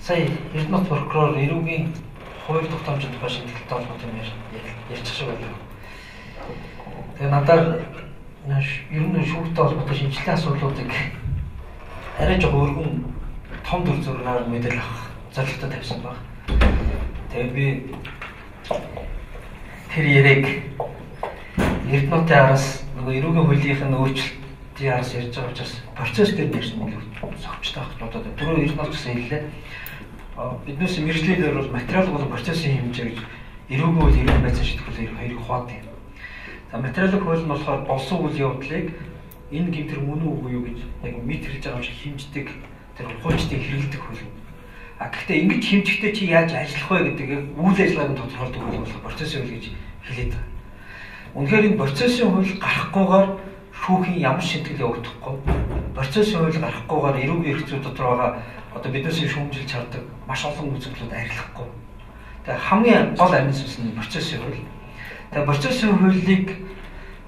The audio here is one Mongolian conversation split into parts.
Сая Эрдэнэт прокурор эрүүгийн хууль тогтоомжтой тухай шийдвэрлэлтэй холбоотой ярьчих шиг байна. Тэгээ надаар ер нь шүүхтэй холбоотой шинжилгээ асуудлуудыг арай жоо өргөн том төр зургаар мэдээлэл авах зорилготой тавьсан баг. Тэгээд би тэр яриаг Эрдэнэтийн араас нөгөө эрүүгийн хуулийнхын өөрчлөлтийн араас ярьж байгаа учраас процесс дээр нэрсэн нь зовчтой авах бодоод түрүү Эрдэнэт гэсэн хэллээ. Биднээс мэржлэлээр бол материал болон процессын хэмжээ гэж эрүүгийн хууль, эрүүгийн байцаан шийдвэрлэх хоёрыг хуваадаг юм. За материалын хууль нь болохоор болсон үйл явдлыг энэ гэмтэр мөн үгүй юу гэж яг мэдрэлж байгаа юм шиг хэмждэг тэр хуульчдыг хэрэглэдэг хууль. Гэхдээ ингэж хэмжихдээ чи яаж ажиллах вэ гэдэг үйл ажиллагааг тодорхойлдог хууль болох процессын хууль гэж хэлээд байгаа. Үнэхээр энэ процессын хууль гарахгүйгээр шүүхийн ямар шийтгэл явагдахгүй. Процессын хууль гарахгүйгээр эрүүгийн эрх зүй дотор байгаа одоо биднээс шүүмжилж чаддаг маш олон үзэгдлүүд арилгахгүй. Тэгээ хамгийн гол амин сүнс нь процессын хууль. Тэгээ процессын хуулийг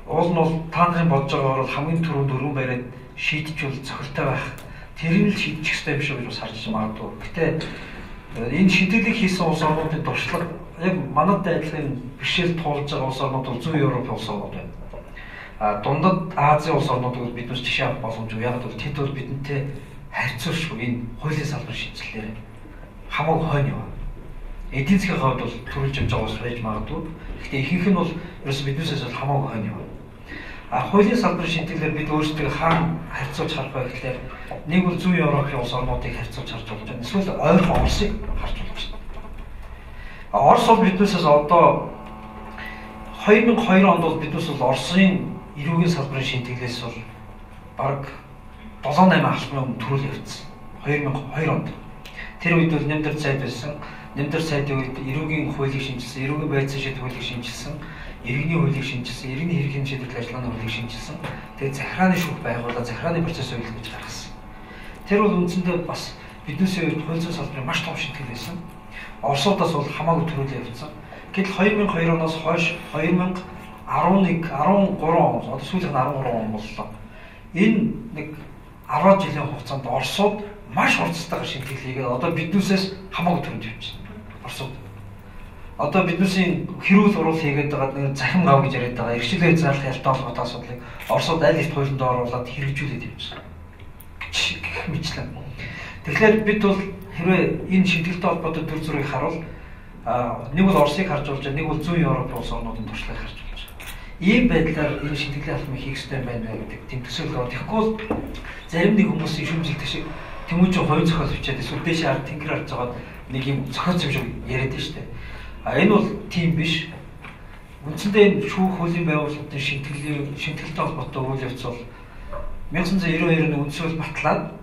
уул нь бол та нарын бодож байгаагаар бол хамгийн түрүүнд өргөн бариад шийдчихвэл цохилтой байх. Тэрийг л шийдчих ёстой юм шиг гэж бас харж магадгүй. Гэтэ энэ шийдвэрлэлийг хийсэн улс орнуудын туршлага яг манайтай адилхан бэрхшээл туулж байгаа улс орнууд бол зүүн Европ улс орнууд байна. Дундад Азийн улс орнуудыг биднээс жишээ авах боломжгүй. Яг бол тэд бол бидэнтэй харьцуулшгүй энэ хуулийн салбарын шинжилэлээр хамаагүй хойно яваа. Эдийн засгийн хувьд бол төрүүлж явж байгаа ус байж магадгүй. Гэхдээ ихэнх нь бол ерөөсөө биднээсээс бол хамаагүй хойно яваа. Хуулийн салбарын шинжилгээр бид өөрсдөө хаана харьцуулж харах вэ гэхлээр нэг бол зүүн Европын улс орнуудыг харьцуулж харж болж байна. Эсвэл ойрхон Оросыг харж болж байна. Орос бол биднээсээс одоо 2002 онд бол биднээс бол Оросын эрүүгийн салбарын шинжилгээс бол бараг 7-8 алхмын төрөл явцсан. 2002 онд. Тэр үед бол нэмдэр сайд байсан. Нэмдэр сайдын үед эрүүгийн хуулийг шинжилсэн, эрүүгийн байцаан шийдвэрлэх хуулийг шинжилсэн, иргэний хуулийг шинжилсэн, иргэний хэргийн шийдвэрлэх ажиллагааны хуулийг шинжилсэн. Тэгээд захирааны шүүх байгуулаад захирааны процесс хуулийг гэж гаргасан. Тэр бол үндсэндээ бас биднээс хууль зүйн салбарын маш том шинтгэл байсан. Оросуудаас бол хамаагүй төрөл явцсан. Гэтэл 2002 оноос хойш 2011, 13 он, одоо сүүлийн 13 он боллоо. Энэ нэг 10 жилийн хугацаанд Оросууд маш хурцтайгаар шинтгэл хийгээд одоо биднээсээс хамаагүй төрөнд явчихна. Оросууд. Одоо биднээсийн хэрүүл урал хийгээд байгаа нэг захим гав гэж яриад байгаа. Иргэжлээ заалах ялтай холбоотой асуудлыг Оросууд аль их хуулинд оруулаад хэрэгжүүлээд явчихсан. Мэдлээ. Тэгэхээр бид бол хэрвээ энэ шинтгэлтэй холбоотой төр зургийг харуул нэг бол Оросыг харж болж байгаа, нэг бол зүүн Европ улс орнуудын туршлагыг харж болж байгаа. Ийм байдлаар энэ шинтгэлийн алхмыг хийх ёстой байна гэдэг тийм төсөөлөл. Тэгэхгүй бол зарим нэг хүмүүсийн шүүмжилдэг шиг тэмүүжин хувийн зохиол бичээд эсвэл дээшээ ард тэнгэр харж байгаа нэг юм зохиолч юм шиг яриад байна шүү дээ. Энэ бол тийм биш. Үндсэндээ энэ шүүх хуулийн байгууллагын шинтгэлтэй холбоотой үйл явц бол 1992 оны үндсүүл батлаад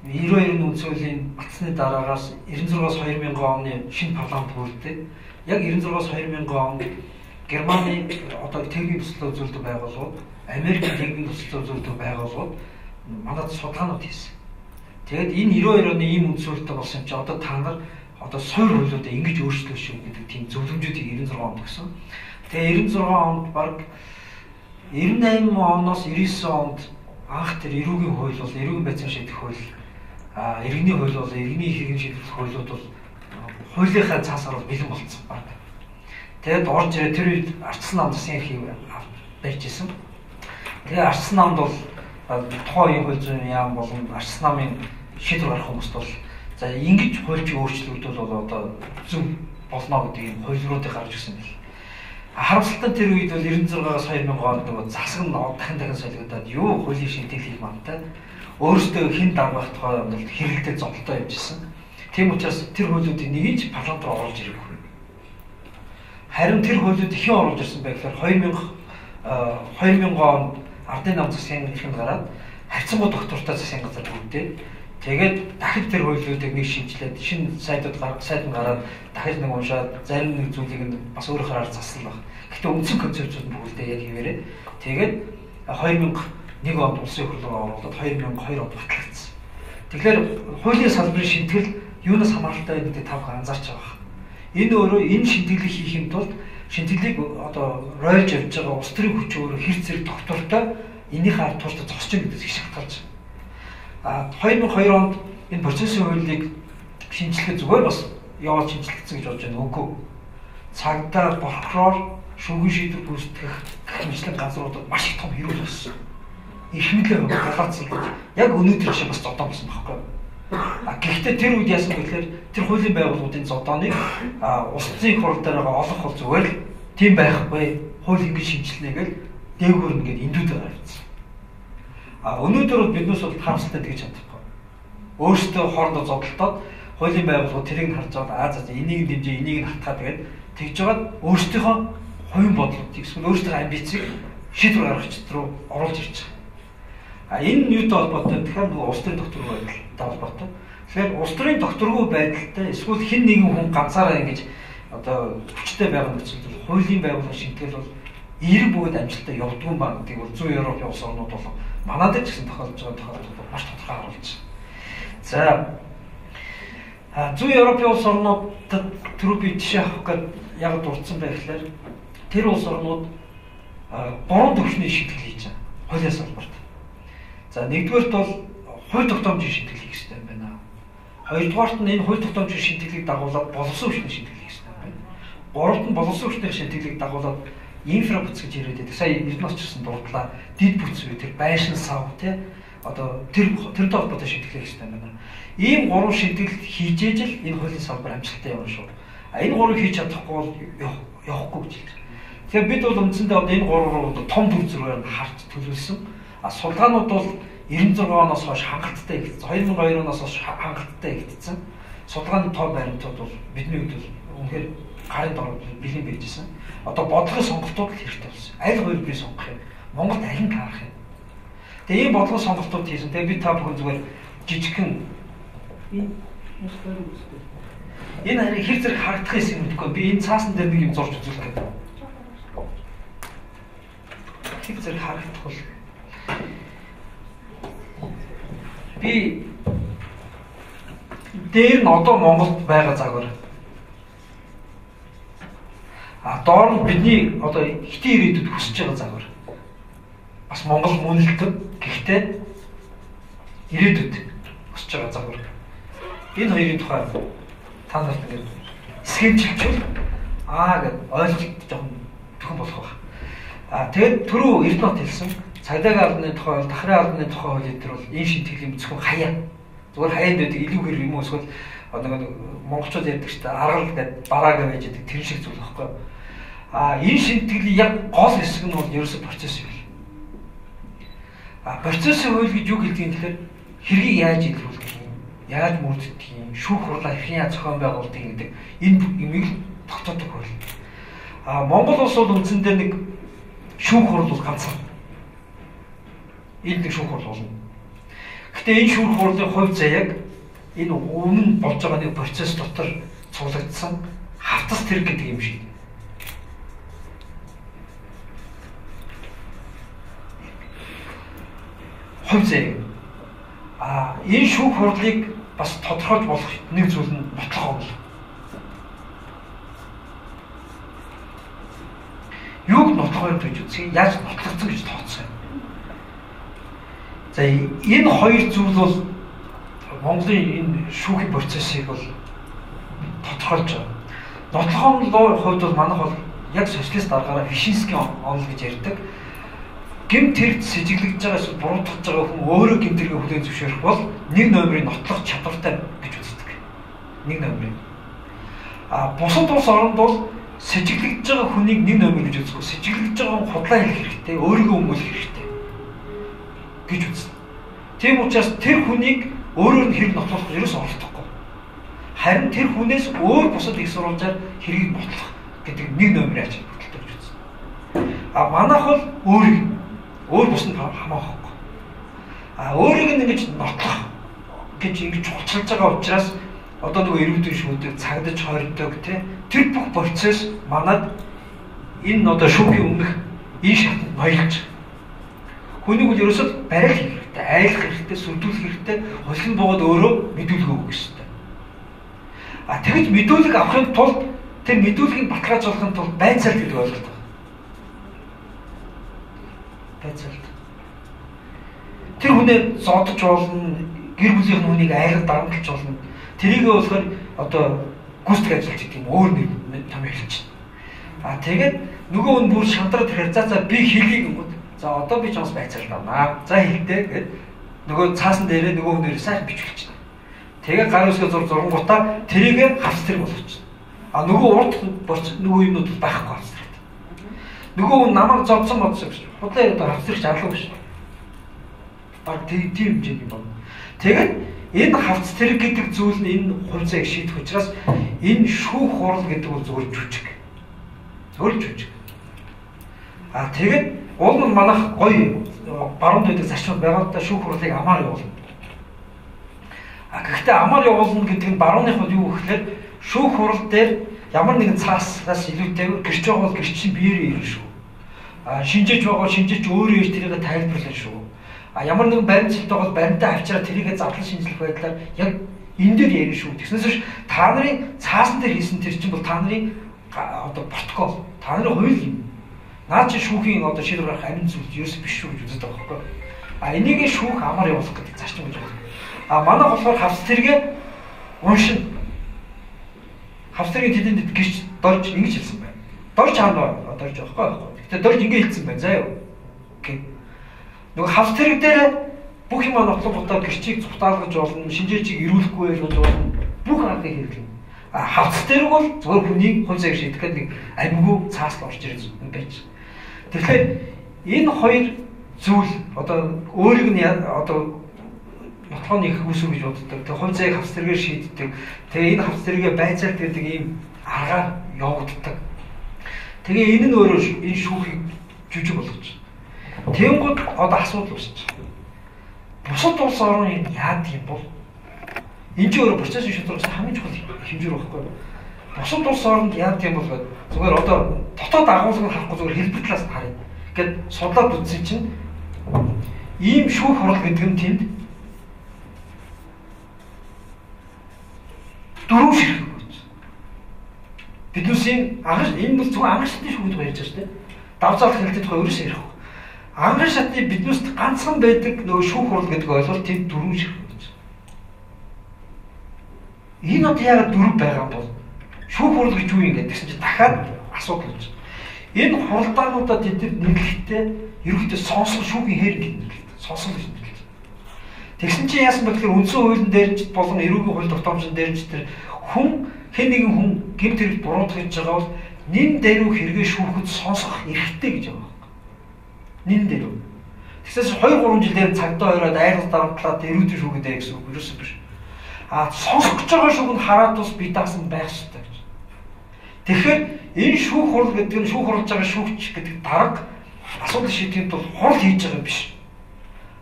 92 оны үндсүүлийн батсны дараагаас 96-аас 2000 оны шинэ парламент бүрдээд яг 96-аас 2000 он Германы одоо техникийн төслөө зөвлөдөг байгууллагууд, Америкийн техникийн төслөө зөвлөдөг байгууллагууд манайд судалгаанууд хийсэн. Тэгээд энэ 92 оны ийм үндсүүлэлтэй болсон юм чи одоо та нар одоо суур хуулиудаа ингэж өөрчлөх шүү гэдэг тийм зөвлөмжүүдийг 96 онд өгсөн. Тэгээ 96 онд баг 98 оноос 99 онд анх тэр эрүүгийн хууль бол эрүүгийн байцаан шийдэх хууль, иргэний хууль бол иргэний хэргийн шийдвэрлэх хуулиуд бол хуулийнхаа цаасаар бол бэлэн болцсон баг. Тэгээд орж ирээ тэр үед Ардсан намд засгийн эрхийг барьж исэн. Тэгээ Ардсан намд бол тухайн хууль зүйн яам болон Ардсан намын шийдвэр гарах хүмүүст бол за ингэж хуульчийн өөрчлөлтүүд бол одоо зөв болно гэдэг юм хуулиуруудыг гаргаж өгсөн бэл. Харамсалтай тэр үед бол 96-аас 2000 онд нөгөө засаг нь дахин солигдоод юу хуулийн шинтгэл хийх мантай өөрөөсөө хэн даргаах тухай бол хэрэгэлдэл зовлтоо явж исэн. Тийм учраас тэр хуулиудыг нэгж парламент руу оруулж ирэх. Харин тэр хуулиуд хэн оруулж ирсэн бэ гэхээр 2000 онд Ардын нам засгийн эрхэнд гараад харьцангуй доктортой засгийн газар бүрдээ. Тэгээд дахид тэр хуулиудыг нэг шинжилээд шинэ сайдууд гараад дахиж нэг уншаад зарим нэг зүйлийг нь бас өөрөөр хараад заслал баг. Гэхдээ үндсэн концепцууд нь бүгдээ яг хэвээрээ. Тэгээд 2001 онд улсын хурлаар оруулаад 2002 онд батлагдсан. Тэгэхээр хуулийн салбарын шинтгэл юунаас хамааралтай вэ гэдгийг та бүхэн анзаарч байгаа. Энэ өөрөө энэ шинтгэлийг хийхин тулд шинтгэлийг одоо ройлж явж байгаа улс төрийн хүч өөрөө хэр зэрэг доктортой энийхээ ард тууштай зогсож байгаа гэдгийг шалтгаалж байна. 2002 онд энэ процессын хуулийг шинжилгээ зүгээр бас яваад шинжилгэсэн гэж бодож байна. Үгүй. Цагдаа, прокурор, шүүхийн шийдвэр гүйцэтгэх гэх мэтлэн газруудад маш их том хэрүүл болсон. Ихмэлээ галаацсан гэж яг өнөөдөр шиг бас зодоо болсон байхгүй. Гэхдээ тэр үед яасан гэхээр тэр хуулийн байгууллагуудын зодооныг улсын хурал дээр байгаа олох бол зүгээр л тийм байхгүй. Хууль ингэж шинжилнэ гэж дээгүүр ингээд эндүүд байгаа юм. Өнөөдөр бол биднээс бол харамсалтай тэгж чадахгүй. Өөрсдөө хоорондоо зодтолдоод хуулийн байгууллагууд тэрийг харж байгаа за энийг дэмжээ, энийг хатгаа тэгээд тэгж жагаад өөрсдийнхөө хувийн бодлогыг эсвэл өөрсдийнхөө амбицийг шийдвэр гаргахч руу оруулж ирж байгаа. Энэ юутай холбоотой тэгэхээр нөгөө улс төрийн докторгүй байдалтай холбоотой. Тэгэхээр улс төрийн докторгүй байдалтай эсвэл хэн нэгэн хүн ганцаараа ингэж одоо хүчтэй байгаа нөхцөлд хуулийн байгууллага шинтгэл бол эерэг бөгөөд амжилттай явдгүй юм байна гэдгийг бол зүүн Европын улс орнууд бол манайд ч гэсэн тохиолдож байгаа тохиолдол маш тодорхой харуулж байна. За зүүн Европын улс орнуудад түрүү би жишээ авах гээд яг дурдсан байх гэхээр тэр улс орнууд 3 төвчний шийтгэл хийж байгаа. Хуулийн салбарт. За нэгдүгээрт бол хууль тогтоомжийн шийтгэл хийх хэрэгтэй юм байна. Хоёрдугаарт нь энэ хууль тогтоомжийн шийтгэлийг дагуулад боловсон хүчний шийтгэл хийх хэрэгтэй юм байна. Гуравт нь боловсон хүчний шийтгэлийг дагуулад инфра бүц гэж яриад байдаг. Сая Эрдэнэс ч гэсэн дурдлаа. Дид бүц үү тэр байшин сав тий одоо тэр толботой шийтгэл хийх хэрэгтэй юм байна. Ийм 3 шийтгэл хийжээж л энэ хуулийн салбар амжилттай явна шүү. Энэ 3-ыг хийж чадахгүй бол явахгүй гэж хэлж байна. Тэгэхээр бид бол үндсэндээ энэ 3 руу том төр зургаар харж төлөвлөсөн. Судалгаанууд бол 96 оноос хойш хангалттай хийгдсэн. 2002 оноос хойш хангалттай хийгдсэн. Судалгааны тоо баримтууд бол бидний хувьд бол үнэхээр гарын дор бэлэн байжсэн. Одоо бодлогын сонголтууд л хэрэгтэй болсон. Аль хоёр би сонгох юм? Монголд аль нь таарах юм? Тэгээ ийм бодлогын сонголтууд хийсэн. Тэгээ би та бүхэн зүгээр жижигхэн энэ харин хэр зэрэг харагдах юм гэдэггүй. Би энэ цаасан дээр нэг юм зурж үзүүлэх гэдэг. Хэр зэрэг харагдах бол би дээр нь одоо Монголд байгаа загвар. Доор нь бидний одоо хитэн ирээдүйд хүсэж байгаа загвар. Бас Монгол мөнөлтөд гэхдээ ирээдүйд хүсэж байгаа загвар. Энэ хоёрын тухай та нарт ингээд схемчилчвэл гэд ойлголт жоохон төхөн болох байна. Тэгээд түрүү Эрдэнэт хэлсэн цагдаагийн албаны тухай бол дахрын албаны тухай хууль дээр бол энэ шинтгэлийн зөвхөн хаяа. Зүгээр хаяанд байдаг илүүгээр юм уу эсвэл нэг монголчууд ярьдаг шүү дээ аргал гэдэг бараага байж байдаг тэр шиг зүйл байхгүй. Энэ шинтгэлийн яг гол хэсэг нь бол ерөөсөө процесс юм. Процессын хууль гэж юу гэдэг юм тэгэхээр хэргийг яаж илрүүлдэг юм, яаж мөрддөг юм, шүүх хурлаа хэрхэн яаж зохион байгуулдаг гэдэг энэ юмыг тогтоодог хууль. Монгол улс бол үндсэндээ нэг шүүх хурл бол ганцхан. Энэ нэг шүүх хурл болно. Гэхдээ энэ шүүх хурлын хувь заяаг энэ өмнө болж байгаа нэг процесс дотор цуглагдсан хавтас тэрэг гэдэг юм шиг. Хувь заяаг. Энэ шүүх хурлыг бас тодорхойлж болох нэг зүйл нь нотлох бол. Юуг нотлохоор гэж үзье. Яаж нотлогдсон гэж тооцсон юм. За энэ хоёр зүйл бол Монголын энэ шүүхийн процессыг бол тодорхойлж байгаа. Нотлохын хувьд бол манайх бол яг социалист аргаараа Вишинскийн онол гэж ярьдаг. Гэмт хэрэг сэжиглэгдэж байгаа эсвэл буруутгаж байгаа хүн өөрөө гэмт хэрэг хүлээн зөвшөөрөх бол нэг номерыг нотлох чадвартай гэж үздэг. Нэг номерыг. Бусад улс оронд бол сэжиглэгдэж байгаа хүнийг нэг номер гэж үздэг. Сэжиглэгдэж байгаа хүн худлаа хэлэх хэрэгтэй, өөрийгөө өмгөөлөх хэрэгтэй гэж үздэг. Тийм учраас тэр хүнийг өөрөөр нь хэрэг нотлох ерөөс оролдохгүй. Харин тэр хүнээс өөр бусад их сурвалжаар хэргийг нотлох гэдэг нэг номерыг ачаал бүтэлтэй гэж үздэг. Манайх бол өөр бусад хамаахгүй. Өөрийг нь ингэж нотлох гэж ингэж чухалчилж байгаа учраас одоо нөгөө иргэдийн шүүдэг цагдаж хоригдог тэр бүх процесс манад энэ одоо шүүхийн өмнөх энэ шатнд ноёлж хүнийг бол ерөөсөө барих хэрэгтэй, айлах хэрэгтэй, сүрдүүлэх хэрэгтэй, хулин богод өөрөө мэдүүлэг өгөх хэрэгтэй. Тэгэж мэдүүлэг авахын тулд тэр мэдүүлгийг баталгаажуулахын тулд байцаалт гэдэг ойлголт байна. Байцаалт. Тэр хүнээ зодож болно, гэр бүлийн хүнийг айлгаж дарамтлж болно. Тэрийг болохоор одоо гүйцэтгэх ажил гэдэг юм өөр нэг том хэлж байна. Тэгээд нөгөө хүн бүр шантраад ирэхээр за би хэлийг гингүүд. За одоо би ч бас байцаалдаа. За хэлдэ гэд нөгөө цаасан дээрээ нөгөө хүнээр сайхан бичүүлж байна. Тэгээд гар үсгээ зургуудаа тэрийг хавц тэрэг болгож байна. Нөгөө урд нөгөө юмнууд байхгүй хавц тэрэг. Нөгөө хүн намайг зодсон бодсон гэж. Худлаа одоо хавц тэрэг жаалуу биш. Баг тийм хэмжээний байна. Тэгээд энэ хавц тэрэг гэдэг зүйл нь энэ хувьцааг шийдэх учраас энэ шүүх хурал гэдэг бол зөвхөн жүжиг. Зөвхөн жүжиг. Тэгээд уул нь манайх гоё баруун дэвдэг зарчмууд байгаа да шүүх хурлыг амаар явуулна. Гэхдээ амаар явуулна гэдэг нь барууных нь юу гэхээр шүүх хурал дээр ямар нэгэн цааснаас илүүтэйгээр гэрч байгаа бол гэрчийн биеэрээ ирнэ шүү. Шинжиж байгаа шинжиж өөрөө ирж тэрийг тайлбарлана шүү. Ямар нэгэн баримтчилт байгаа бол баримтаа авчираа тэрийг задлан шинжлэх байдлаар яг энэ дээр ярина шүү. Тэгснээс биш та нарын цаасан дээр хийсэн тэр чинь бол та нарын одоо протокол, та нарын хууль юм. Наад чи шүүхийн одоо шийдвэр гаргах амин зүйл ерөөс биш шүү гэж үздэг байгаа байхгүй. Энийг шүүх амаар явуулах гэдэг зарчим гэж байна. Манай болохоор хавц тэргээ уншин. Хавц тэргийн тэдэнд гэрч дорж ингэж хэлсэн байна. Дорж хаана дорж байгаа байхгүй. Гэтэ дорж ингэ хэлсэн байна. За юу. Окей. Нөгөө хавц тэрэг дээр бүх юм нотлогуудаа гэрчийг цухтаалгаж болно, шинжээчийг ирүүлэхгүй байж болно. Бүх аргыг хэрэглэнэ. Хавц тэрэг бол зөвхөн хүнийг хувьцааг шийдэх гэдэг нэг амьгүй цаасл орж ирэх юм байж. Тэгэхээр энэ хоёр зүйл одоо өөрийг нь одоо нотлооны их үүсвэ гэж боддог. Тэгээ хувьцааг хавц тэргээр шийддэг. Тэгээ энэ хавц тэргээ байцаалт гэдэг ийм аргаар явагддаг. Тэгээ энэ нь өөрөө энэ шүүхийг жүжиг болгож байна. Тэнгууд одоо асуудал үүсэж байна. Бусад улс орн энэ яадаг юм бол энэ ч өөрөө процессын шийдвэрлэх хамгийн чухал хэмжээ байхгүй юу? Бусад улс оронд яадаг юм бол зүгээр одоо дотоод агуулгыг харахгүй зүгээр хэлбэр талаас нь харъя. Гэт судлаад үзсэн чинь ийм шүүх хурал гэдэг нь тэнд дөрөв ширхэг байж. Биднээсийн энэ бол зөвхөн ангар шатны шүүхд ярьж байгаа шүү дээ. Давзаал хэлдэг тухай ерөөсөө ярихгүй. Ангар шатны биднээс ганцхан байдаг нөгөө шүүх хурал гэдэг ойлголт тэнд дөрөв ширхэг байж. Энэ одоо яагаад дөрөв байгаа юм бол шүүх хурал гэж юу юм гэдгсэн чинь дахиад асуудал болж. Энэ хуралдаануудаа тэд нэрлэхдээ ерөнхийдөө сонсол шүүхийн хэр гэж нэрлэдэг. Сонсол гэж нэрлэдэг. Тэгсэн чинь яасан бэ гэхээр үндсэн хуулийн дээр ч болон эрүүгийн хууль тогтоомжн дээр ч тэр хүн хэн нэгэн хүн гэмт хэрэг буруудах гэж байгаа бол нин дээрүү хэрэгээ шүүхэд сонсох эрхтэй гэж байгаа юм. Нин дээрүү. Тэгсээс 2-3 жилээр цагдаа ороод айрал дарамтлаад эрүүдэн шүүгээд гэсэн үг ерөөсөө биш. Сонсох гэж байгаа шүүг нь хараад бас би даасан байх хэрэгтэй гэж. Тэгэхээр энэ шүүх хурал гэдэг нь шүүх хурлж байгаа шүүгч гэдэг дарга асуудал шийдэхэд бол хурал хийж байгаа биш.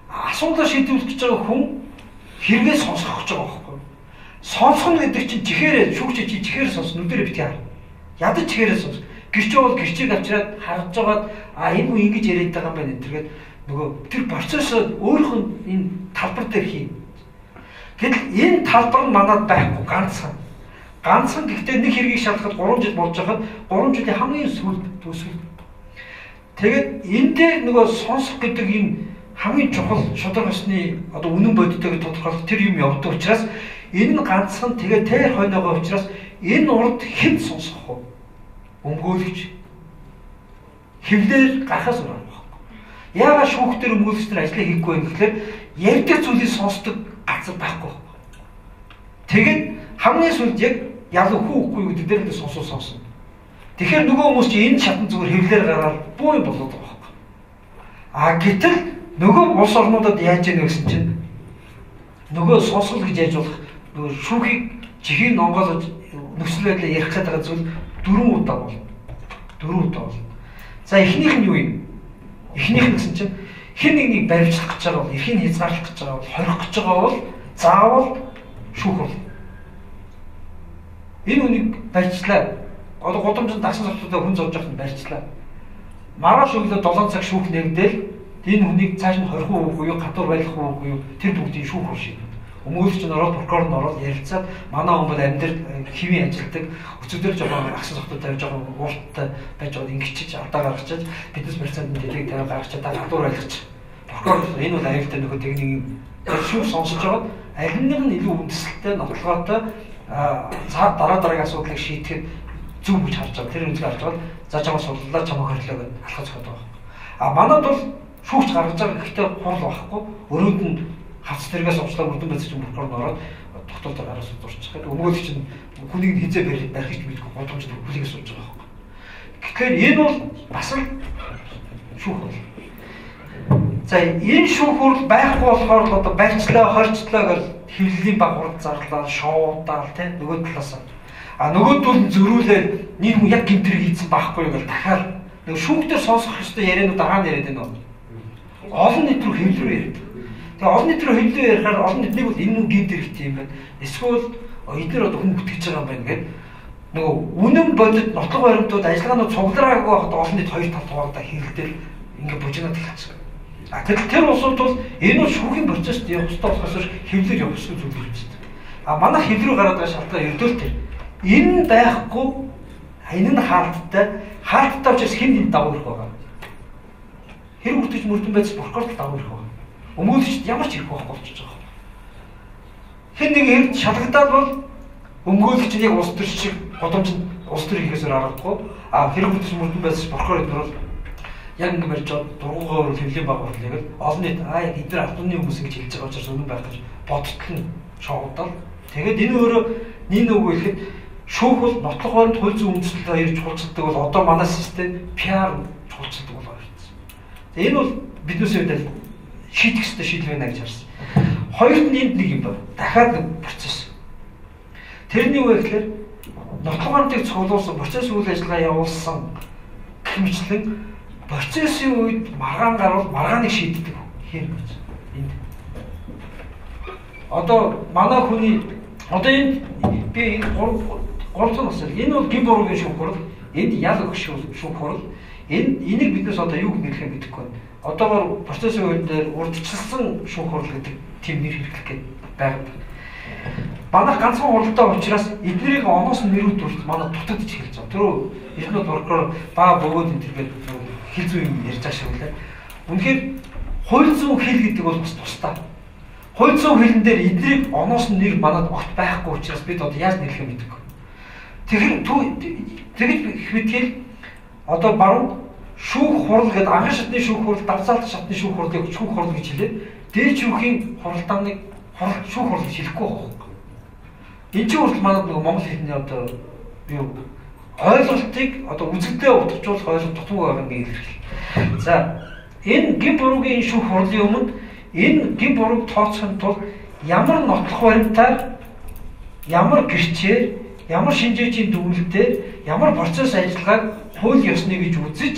Асуудал шийдвэрлэх гэж байгаа хүн хэрэгээ сонсох гэж байгаа байхгүй. Сонсох гэдэг чинь чихээрээ шүүгч чи чихээр сонс нүдэрээ битгий хар. Ядаж чихээрээ сонс. Гэрчээ бол гэрчийг авчираад харж байгаад энэ хүн ингэж яриад байгаа юм байна гэдэргээд нөгөө тэр процессоо өөрийнх нь энэ талбар дээр хий. Гэтэл энэ талбар нь манад байхгүй ганцхан. Ганцхан гэхдээ нэг хэргийг шалгахад 3 жил болж байхад 3 жилийн хамгийн сүүлд төсвөл. Тэгээд энэ дээр нөгөө сонсох гэдэг юм хамгийн чухал шударга усны одоо үнэн бодитойг тодорхойлох тэр юм явдаг учраас энэ нь ганцхан тэгээ тэр хойноогоо учраас энэ урд хэн сонсох вэ? Өмгөөлөгч хэвлэр гарахаас өөр байхгүй. Яагаад шүүх дээр өмгөөлөгч нар ажлаа хийхгүй вэ гэхээр ярьдаг зүйлийг сонсдог газар байхгүй. Тэгээд хамгийн сүүлд яг ялуу хүү үгүй гэдэг дээр л сонсон. Тэгэхээр нөгөө хүмүүс чи энэ шатан зүгээр хэвлэр гараад буу юм болоод байгаа байхгүй. Гэтэл нөгөө улс орнуудад яаж яах гэсэн чинь нөгөө сонсгол гэж яаж болох нөгөө шүүхийг чихийг онгоолж нөхцөл байдлаа ярих гэдэг байгаа зүйл 4 удаа болно. 4 удаа болно. За эхнийх нь юу юм? Эхнийх нь гэсэн чинь хэн нэгнийг баримтлах гэж байгаа бол эрхийг хязгаарлах гэж байгаа бол хорих гэж байгаа бол заавал шүүх бол. Энэ үнийг барьчлаа. Одоо гудамжинд дагсан салтуудаа хүн зовж явахад барьчлаа. Маргааш өглөө 7 цаг шүүх нэгдэл энэ хүнийг цааш нь хорих уугүй юу, гадуур байлгах уугүй юу тэр бүгдийг шүүх хуршиг. Өмгөөлөгч нь ороод прокурор нь ороод ярилцаад манай хүн бол амьдрал хэвийн ажилдаг өцөгдөр жоохон агсан сохтод тавьж жоохон уурттай байж байгаад ингэчиж алдаа гаргачаад биднес процент нэлийг тавиа гаргачаад гадуур байлгач прокурор энэ бол аюултай нөхөд техник шүүх сонсож байгаа аль нэг нь илүү үндэслэлтэй нотлогоотой цаад дараагийн асуудлыг шийдэхэд зөв гэж харж байгаа. Тэр үнцгийг харж байгаа. За чамаа судлаа чамаа хөрлөө гэж алхаж байгаа байхгүй. А манад бол шүүгч гаргаж байгаа гэхдээ хурл байхгүй. Өрөөд нь хавц тэргээс овчлаа бүрдэн байцч прокурор ороод тогтоолтоор араас дурчих. Өмгөөл чинь хүнийг хизээ барих гэж мэдгүй годомж хүлээгээс сууж байгаа байхгүй. Тэгэхээр энэ бол бас л шүүх бол. За энэ шүүх хурл байхгүй болохоор одоо барьцлаа, хорцлоо гэж хэвлэлийн баг хурд зарлаа, шоудаал тийм нөгөө талаас. А нөгөөдөл нь зөрүүлээд нэг хүн яг гэмтрийг хийсэн байхгүй гэж дахиад нэг шүүхтэр сонсох ёстой ярианууд дагаан яриад байна уу? Олон нийт рүү хэвлэрүү яриад. Тэгээ олон нийт рүү хэвлэрүү ярихаар олон нийтнийг бол энэ хүн гэмтэр хийх юм байна. Эсвэл эдгээр одоо хүн бүтгэж байгаа юм байна гэдэг нөгөө үнэн бодит нотлог баримтууд ажиллагаанууд цуглараагүй байхад олон нийт хоёр тал тугаалдаа хэрэлдэл ингээд бужигнаад хэлчихсэн. А тэр улсууд бол энэ бол шүүхийн процесст явах ёстой болохоос хэвлэр явах ёстой зүйл юм шүү дээ. А манай хэвлэрүү гараад байгаа шалтгаан ердөө тэр. Энэ байхгүй энэ нь хаалттай учраас хэн энд давуу ирэх байгаа. Хэрэг үрдэж мөрдөн байж прокурор давуу ирэх байгаа. Өмгөөлөгчд ямар ч ирэх байхгүй болчихж байгаа. Хэн нэг хэрэг шалгадаад бол өмгөөлөгч нь яг улс төр шиг годомжинд улс төр хийхээсээр аргагүй. А хэрэг үрдэж мөрдөн байж прокурор бол яг ингэ барьж дургуугаар хэвлэлийн баг хурлыг олон нийт яг эдгээр автомны хүмүүс ингэж хэлж байгаа учраас үнэн байх гэж бодтол нь шоудаал. Тэгээд энэ өөрөө нэг үг хэлэхэд шүүх бол нотлох баримт хууль зүйн үндэслэлтэй хоёр чухалчилдаг бол одоо манай систем PR чухалчилдаг болоо ирсэн. Тэгээ энэ бол биднээс үед шийдэх ёстой шийдэл байна гэж харсан. Хоёрт нь энд нэг юм байна. Дахиад нэг процесс. Тэрний юу вэ гэхээр нотлох баримтыг цуглуулсан процесс үйл ажиллагаа явуулсан хэмжлэн процессын үед маргаан гарвал маргааныг шийддэг хэрэг гэж. Энд. Одоо манай хүний одоо энэ би гурван насаар энэ бол гин буруугийн шүүх хурал, энд ял өгөх шүүх хурал. Энийг биднээс одоо юу гэж нэрлэхээ мэдэхгүй байна. Одоогоор процессын үед дээр урдчилсан шүүх хурал гэдэг тийм нэр хэрэглэх гээд байгаа. Манай ганцхан хуралтай учраас эднийг оноос нь нэрүүд манай дутагдж эхэлж байгаа. Тэрөө эрдэнэ прокурор баа бөгөөд энэ төргээд хэл зүй юм ярьж байгаа шүү лээ. Үнэхээр хууль зүйн хэл гэдэг бол бас тусдаа. Хууль зүйн хэлэн дээр эднийг оноос нь нэр манад огт байхгүй учраас бид одоо яаж нэрлэхээ мэдэхгүй. Тэгэж хэвтгэл одоо баруун шүүх хурал гэдэг анхан шатны шүүх хурал, давцаалт шатны шүүх хурлыг шүүх хурал гэж хэлээд дээд шүүхийн хуралдааныг шүүх хурал гэж хэлэхгүй байгаа. Энэ чинь хүртэл манад нөгөө монгол хэлний одоо юу ойлголтыг одоо үзэгдээ утгажуулах ойлголт дутуу байгаа юм илэрхийлэл. За энэ гин буруугийн шүүх хурлын өмнө энэ гин бурууг тооцохын тулд ямар нотлох баримтаар ямар гэрчээр ямар шинжээчийн дүгнэлтээр ямар процесс ажиллагааг хууль ёсны гэж үзэж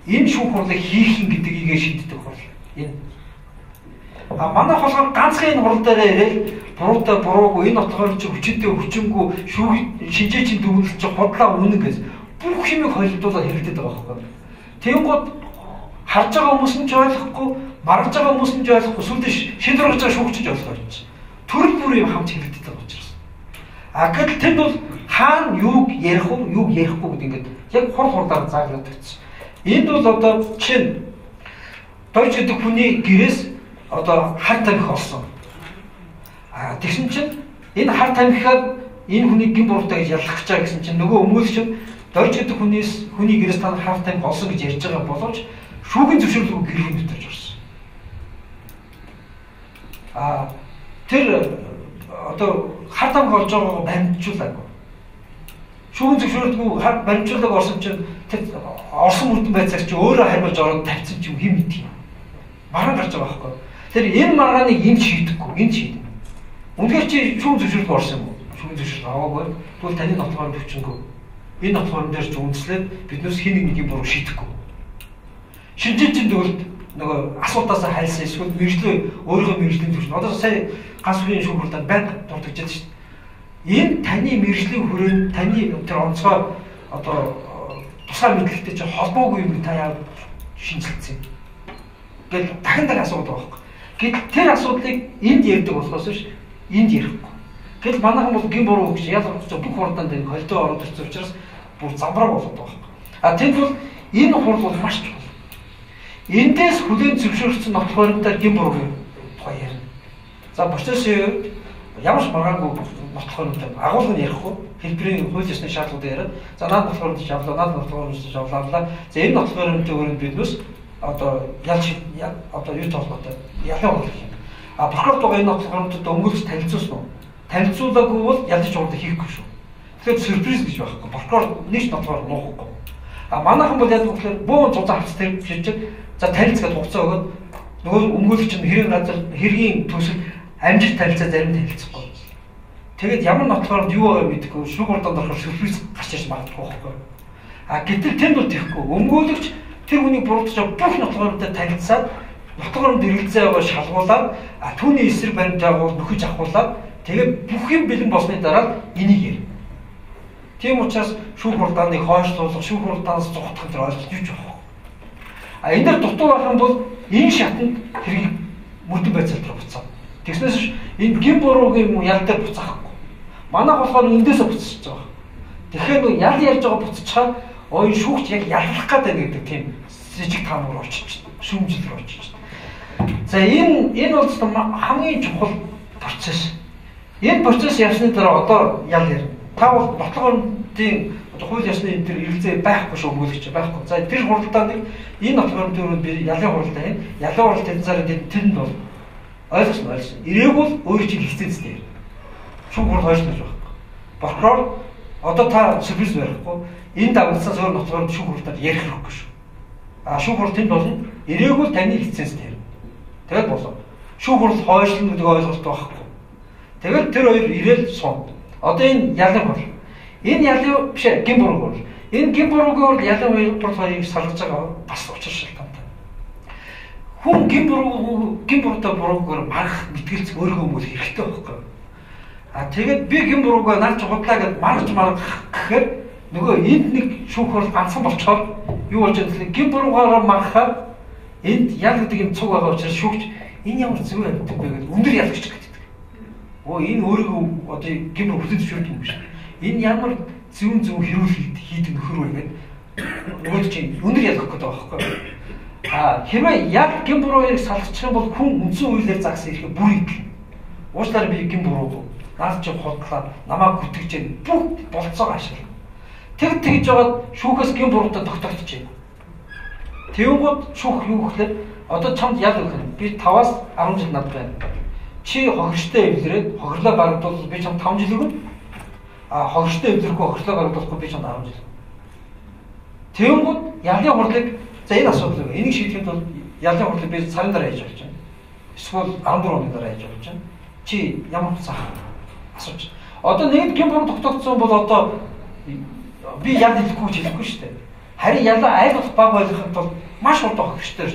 энэ шүүх хурлыг хийх юм гэдгийг шийддэг хурал. Энэ. А манай болохоор ганцхан энэ хурал дээр ирэл буруутай буруугүй энэ нотлохоор чи хүчтэй хүчингүй шинжээчийн дүгнэлт чи худлаа үнэн гэж бүх юмыг холилдуулаад хэрэгдэдэг байгаа байхгүй. Тэнгууд харж байгаа хүмүүс нь ч ойлгохгүй, маргаж байгаа хүмүүс нь ч ойлгохгүй, сүлдээ шийдвэр гаргаж байгаа шүүгч ч ойлгохгүй юм. Төрөл бүр юм хамт хэрэгдэдэг байгаа учраас. А гэтэл тэнд бол хаана юуг ярих уу, юуг ярихгүй гэдэг ингээд яг хурлаар зааглаад өгсөн. Энд бол одоо чинь дойч гэдэг хүний гэрээс одоо хар тамхи олсон. А тэгсэн чинь энэ хар тамхиад энэ хүний гин буруутай гэж яллах гэж байгаа гэсэн чинь нөгөө өмгөөлөгч дойч гэдэг хүний гэрээс та хар тамхи олсон гэж ярьж байгаа боловч шүүхийн зөвшөөрлөг гэрийн дотор орсон. А тэр одоо хар тамхи олж байгаагаа баримтжуулаагүй. Шүүхийн зөвшөөрлөг баримтжуулаг орсон чинь тэр орсон мөрдөн байцаагч өөрөө хариулж ороод тавьсан чинь хэм мэдх юм. Маргаан гарч байгаа байхгүй. Тэр энэ маргааныг энд шийдэхгүй, энд шийдэ. Үнэхээр чи шүүхийн зөвшөөрлөг орсон юм уу? Шүүхийн зөвшөөрлөг аваагүй. Тэгвэл таны нотлохоор төвчөнгөө. Энэ нотлохоор дээр ч үнслээд биднээс хин нэгний буруу шийдэхгүй. Шинжээчийн төвлөлд нөгөө асуултаасаа хайлсан эсвэл мэржлээ өөрийнхөө мэржлийн төвч. Одоо сая ганц үеийн шүүх хурлаар байнга дурдчихж шүү дээ. Энэ таны мэржлийн хүрээнд таны тэр онцгой одоо тусгай мэдлэгтэй чи холбоогүй юм та яа шинжилсэн. Гэтэл дахин асуудал байгаа байхгүй. Гэтэл тэр асуудлыг энд ярьдаг болохоос биш энд ярихгүй. Гэтэл манайхан бол гин буруу гэж ялгаж бүх хурдан дээр холдоо ороод ирсэн учраас бүр замбраа болоод байгаа байхгүй. А тэнд бол энэ хурл бол маш чухал. Эндээс хүлээн зөвшөөрсөн нот тохиолдолд гин буруугийн тухай ярина. За процессын ямар ч маргаангүй нот тохиолдолд агуулга нь ярихгүй хэлбэрийн хууль ёсны шаардлагуудыг яриад за наад нот тохиолдолд явлаа, наад нот тохиолдолд явлаа. За энэ нот тохиолдолд өөрөнд биднээс одоо ялч одоо юу толгойтой ялаа болох юм. А прокуратура энэ нот тохиолдолд өмгөөлж танилцуулсан уу? Танилцуулаагүй бол ялж уурлах хийхгүй шүү. Тэгэхээр сюрприз гэж байхгүй. Прокурор нэг нот тохиолдолд нуухгүй. А манайхан бол яг тэгэхээр бөөн зузаан хавц тэр шилжиж за танилцгаад хугацаа өгөөд нөгөө өмгөөлөгч нь хэрэг газар хэргийн төсөл амжилт танилцаа зарим танилцахгүй. Тэгээд ямар нотхоор юу байгааг мэдэхгүй шүүх хурданд орохоор сюрприз гарч ирж магадгүй байхгүй. А гэтэл тэнд бол тэхгүй. Өмгөөлөгч тэр хүнийг буруутгаж бүх нотхоортой танилцаад нотхооронд эргэлзээ байгаа шалгуулаад түүний эсрэг баримт байгуул нөхөж авахуулаад тэгээд бүх юм бэлэн болсны дараа энийг ярь. Тийм учраас шүүх хурдааны хойшлуулах, шүүх хурдаанаас зугатах тэр ойлголт юуж байгаа. А энэ дээр дутуу байх юм бол энэ шатанд хэрэг мөрдөн байцаалт руу буцаа. Тэгснээс энэ гин буруугийн ял дээр буцаахгүй. Манайх болохоор эндээсээ буцчихж байгаа. Тэгэхээр нөө ял ярьж байгаа буцчихаар ой шүүгч яг яллах гэдэг гэдэг тийм сэжиг таамаг орчиж байна. Шүүмжил рүү орчиж байна. За энэ бол хамгийн чухал процесс. Энэ процесс явсны дараа одоо ял ярина. Та бол нотлогоорын хууль ёсны энэ төр эргэлзээ байхгүй шүү өмгөөлөгч байхгүй. За тэр хуралдааныг энэ нотлогоорын төрөнд би ялын хуралдаа юм. Ялын хуралд энэ цаараа тэнд бол ойлгосон. Ирээгүй өөр чинь лицензтэй. Шүүх хурал хойшлож байхгүй. Прокурор одоо та сюрприз барихгүй. Энэ дагуулсаас өөр нотлогоорын шүүх хуралдаар ярих хэрэггүй шүү. А шүүх хурал тэнд болно. Ирээгүй таны лицензтэй. Тэгэл болоо. Шүүх хурал хойшлно гэдэг ойлголт байхгүй. Тэгэл тэр хоёр ирээл сууд. Одоо энэ ялын хурал. Энэ ялын биш гин бурууг хурал. Энэ гин буруугийн хурал ялын хоёрыг салгаж байгаа бас учир шалтгаантай. Хүн гин буруутай буруугаар марах мэтгэлц өөрийгөө мөл хэрэгтэй байхгүй. А тэгээд би гин буруугаа наад чухаллаа гэд маргах гэхээр нөгөө энд нэг шүүх хурал ганцхан болчоор юу болж байгаа гэвэл гин буруугаараа марахаар энд ял гэдэг юм цуг байгаа учраас шүүгч энэ ямар зөв юм бэ гэдэг өндөр ялгч гэдэг. Оо энэ өөрийгөө одоо гин буруу хүлээж зөвшөөрдөг юм биш. Энэ ямар зөв хэрүүл хийдэг нөхөр вэ гэдэг нөгөө чинь өндөр ялгах гэдэг байгаа байхгүй. А хэрвээ яг гин бурууыг салгачих юм бол хүн үндсэн хуулиар загсан ирэхэд бүр идэл. Уучлаарай би гин буруу. Наад чи хотлаа намайг бүтгэж जैन бүх болцоог ашиглав. Тэгж жагаад шүүхээс гин буруутай тогтоогдож байна. Тэнгүүд шүүх юу гэхээр одоо чамд ял өгөх юм. Би 5-аас 10 жил над байна. Чи хохирчтой эвлэрээд хохирлоо барагдвал би чамд 5 жил өгнө. А хохирчтой эвлэрэхгүй хохирлоо барагдуулахгүй би чамд 10 жил. Тэнгүүд ялын хурлыг за энэ асуудал энийг шийдэхэд бол ялын хурлыг би сарын дараа хийж болж байна. Эсвэл 14 оны дараа хийж болж байна. Чи ямар цаах асууж. Одоо нэг гин буруу тогтогдсон бол одоо би ял хэлэхгүй шүү дээ. Харин ялаа айл болох баг ойлгоход бол маш урд хохирчтой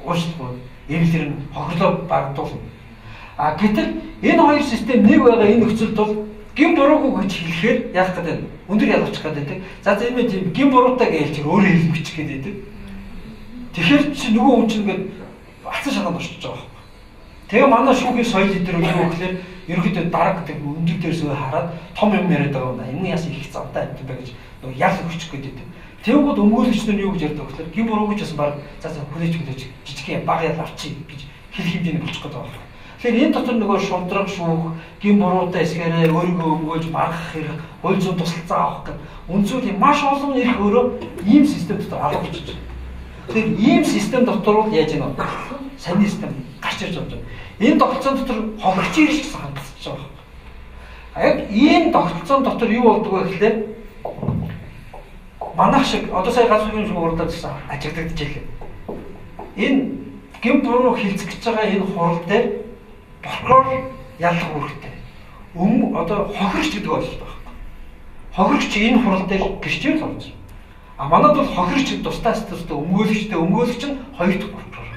уучлахгүй. Эвлэр нь хохирлоо барагдуулна. А гэтэл энэ хоёр систем нэг байгаа энэ нөхцөлд бол гин буруугүй гэж хэлэхээр яах гэдэг өндөр ялгуучих гэдэг. За энэ тийм гин буруутай гэж чи өөрөө хэлмэгчих гэдэг. Тэгэхээр чи нөгөө хүн чинь ингээд алцсан шаханд орчиж байгаа юм. Тэгээ манай шүүхийн соёл дээр юу гэхээр ерөнхийдөө дарга гэдэг өндөр дээрсөө хараад том юм яриад байгаа юм. Энэ яас их завтай юм бэ гэж нөгөө ял өгчих гэдэг. Тэнгүүд өмгөөлөгч нар юу гэж ярьдаг гэхээр гин буруугүй ч гэсэн баг за хүлээж жижиг юм баг ял авчи гэж хэлэх хэмжээний болчих гээд байгаа юм. Тэгэхээр энэ дотор нөгөө шундраг шүүх, гин буруутай эсгээрээ өөрийгөө өмгөөлж маргах хэрэг, хууль зүйн тусалцаа авах гэх үндсүүлийн маш олон нэрх өөрөө ийм систем дотор алгуулж байна. Тэгэхээр ийм систем дотор бол яаж ийм сайн систем гарч ирж байгаа юм. Энэ тогтолцоон дотор хохирч ирж гэсэн хандсаж байгаа. Яг ийм тогтолцоон дотор юу болдог вэ гэхлээр манайх шиг одоо сая ганцхан шиг уралдаад гэсэн ажиглагдаж ирлээ. Энэ гин буруу хилцэх гэж байгаа энэ хурал дээр прокурор ялах үүрэгтэй. Одоо хохирч гэдэг ойлголт байна. Хохирч энэ хурал дээр гэрчээр л орж байна. А манад бол хохирч тусдаас өмгөөлөгчтэй өмгөөлөгч нь хоёр дахь прокурор.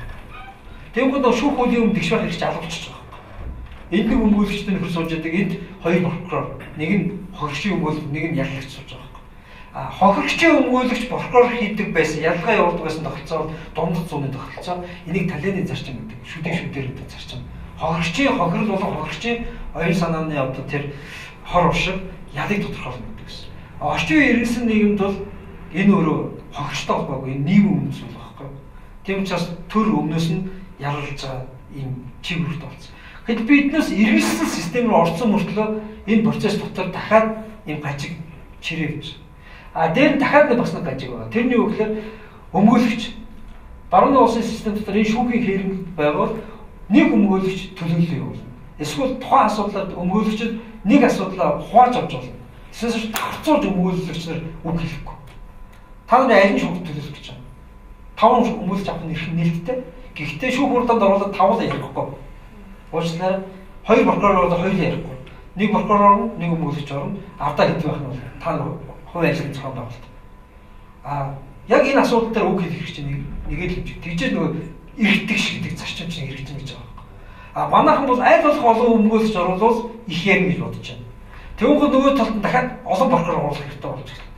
Тэнгүүд нөө шүүх хуулийн өмнө тэгш байх хэрэгч алгуулчих байгаа. Энд нэг өмгөөлөгчтэй нөхөр сууж байдаг, энд хоёр прокурор. Нэг нь хохирчийн өмгөөлөгч, нэг нь яллагч сууж байгаа. А хохирчийн өмгөөлөгч прокурор хийдэг байсан, ялгаа явуулдаг байсан тогтолцоо дундад зууны тогтолцоо. Энийг талентын зарчим гэдэг, шүдээр гэдэг зарчим. Хохирчийн хохирол болон хохирчийн оюун санааны одоо тэр хор уршиг ялыг тодорхойлно гэдэг гэсэн. Орчин үеийн иргэнсэн нийгэмд бол энэ өөрөө хохирчтой холбоогүй нийгэм үндэс бол байхгүй. Тийм учраас төр өмнөөс нь ялалж байгаа ийм чиг үрт болсон. Гэтэл биднээс эргэлсэн систем рүү орсон мөртлөө энэ процесс дотор дахиад ийм гажиг чирээ гэж. Дээр нь дахиад бас нэг гажиг байгаа. Тэрний үг гэхээр өмгөөлөгч баруун улсын систем дотор энэ шүүхийн хэрэг байгаад нэг өмгөөлөгч төлөөлөл явуулна. Эсвэл тухайн асуудлаар өмгөөлөгчд нэг асуудлаа хувааж авч болно. Эсвэл давхцуулж өмгөөлөгч нар үг хэлэхгүй. Та нар аль нь шүүх төлөөлөх гэж байна? 5 өмгөөлж авах нь их нээлттэй. Гэхдээ шүүх хурлаанд оруулаад 5 л ярихгүй. Уучлаарай. 2 прокурор бол 2 ярихгүй. Нэг прокурор орно, нэг өмгөөлөгч орно. Ардаа хэдий байх нь бол та нар хувийн ажлын зохион байгуулалт. Яг энэ асуудал дээр үг хэлэх чинь нэгээд л тэгжээ нөгөө иргэдэг шиг гэдэг зарчим чинь хэрэгжин гэж байгаа. Манайхан бол аль болох олон өмгөөлөгч оруулал их ярина гэж бодож байна. Тэгвэл нөгөө талд нь дахиад олон прокурор оруулах хэрэгтэй болж байна.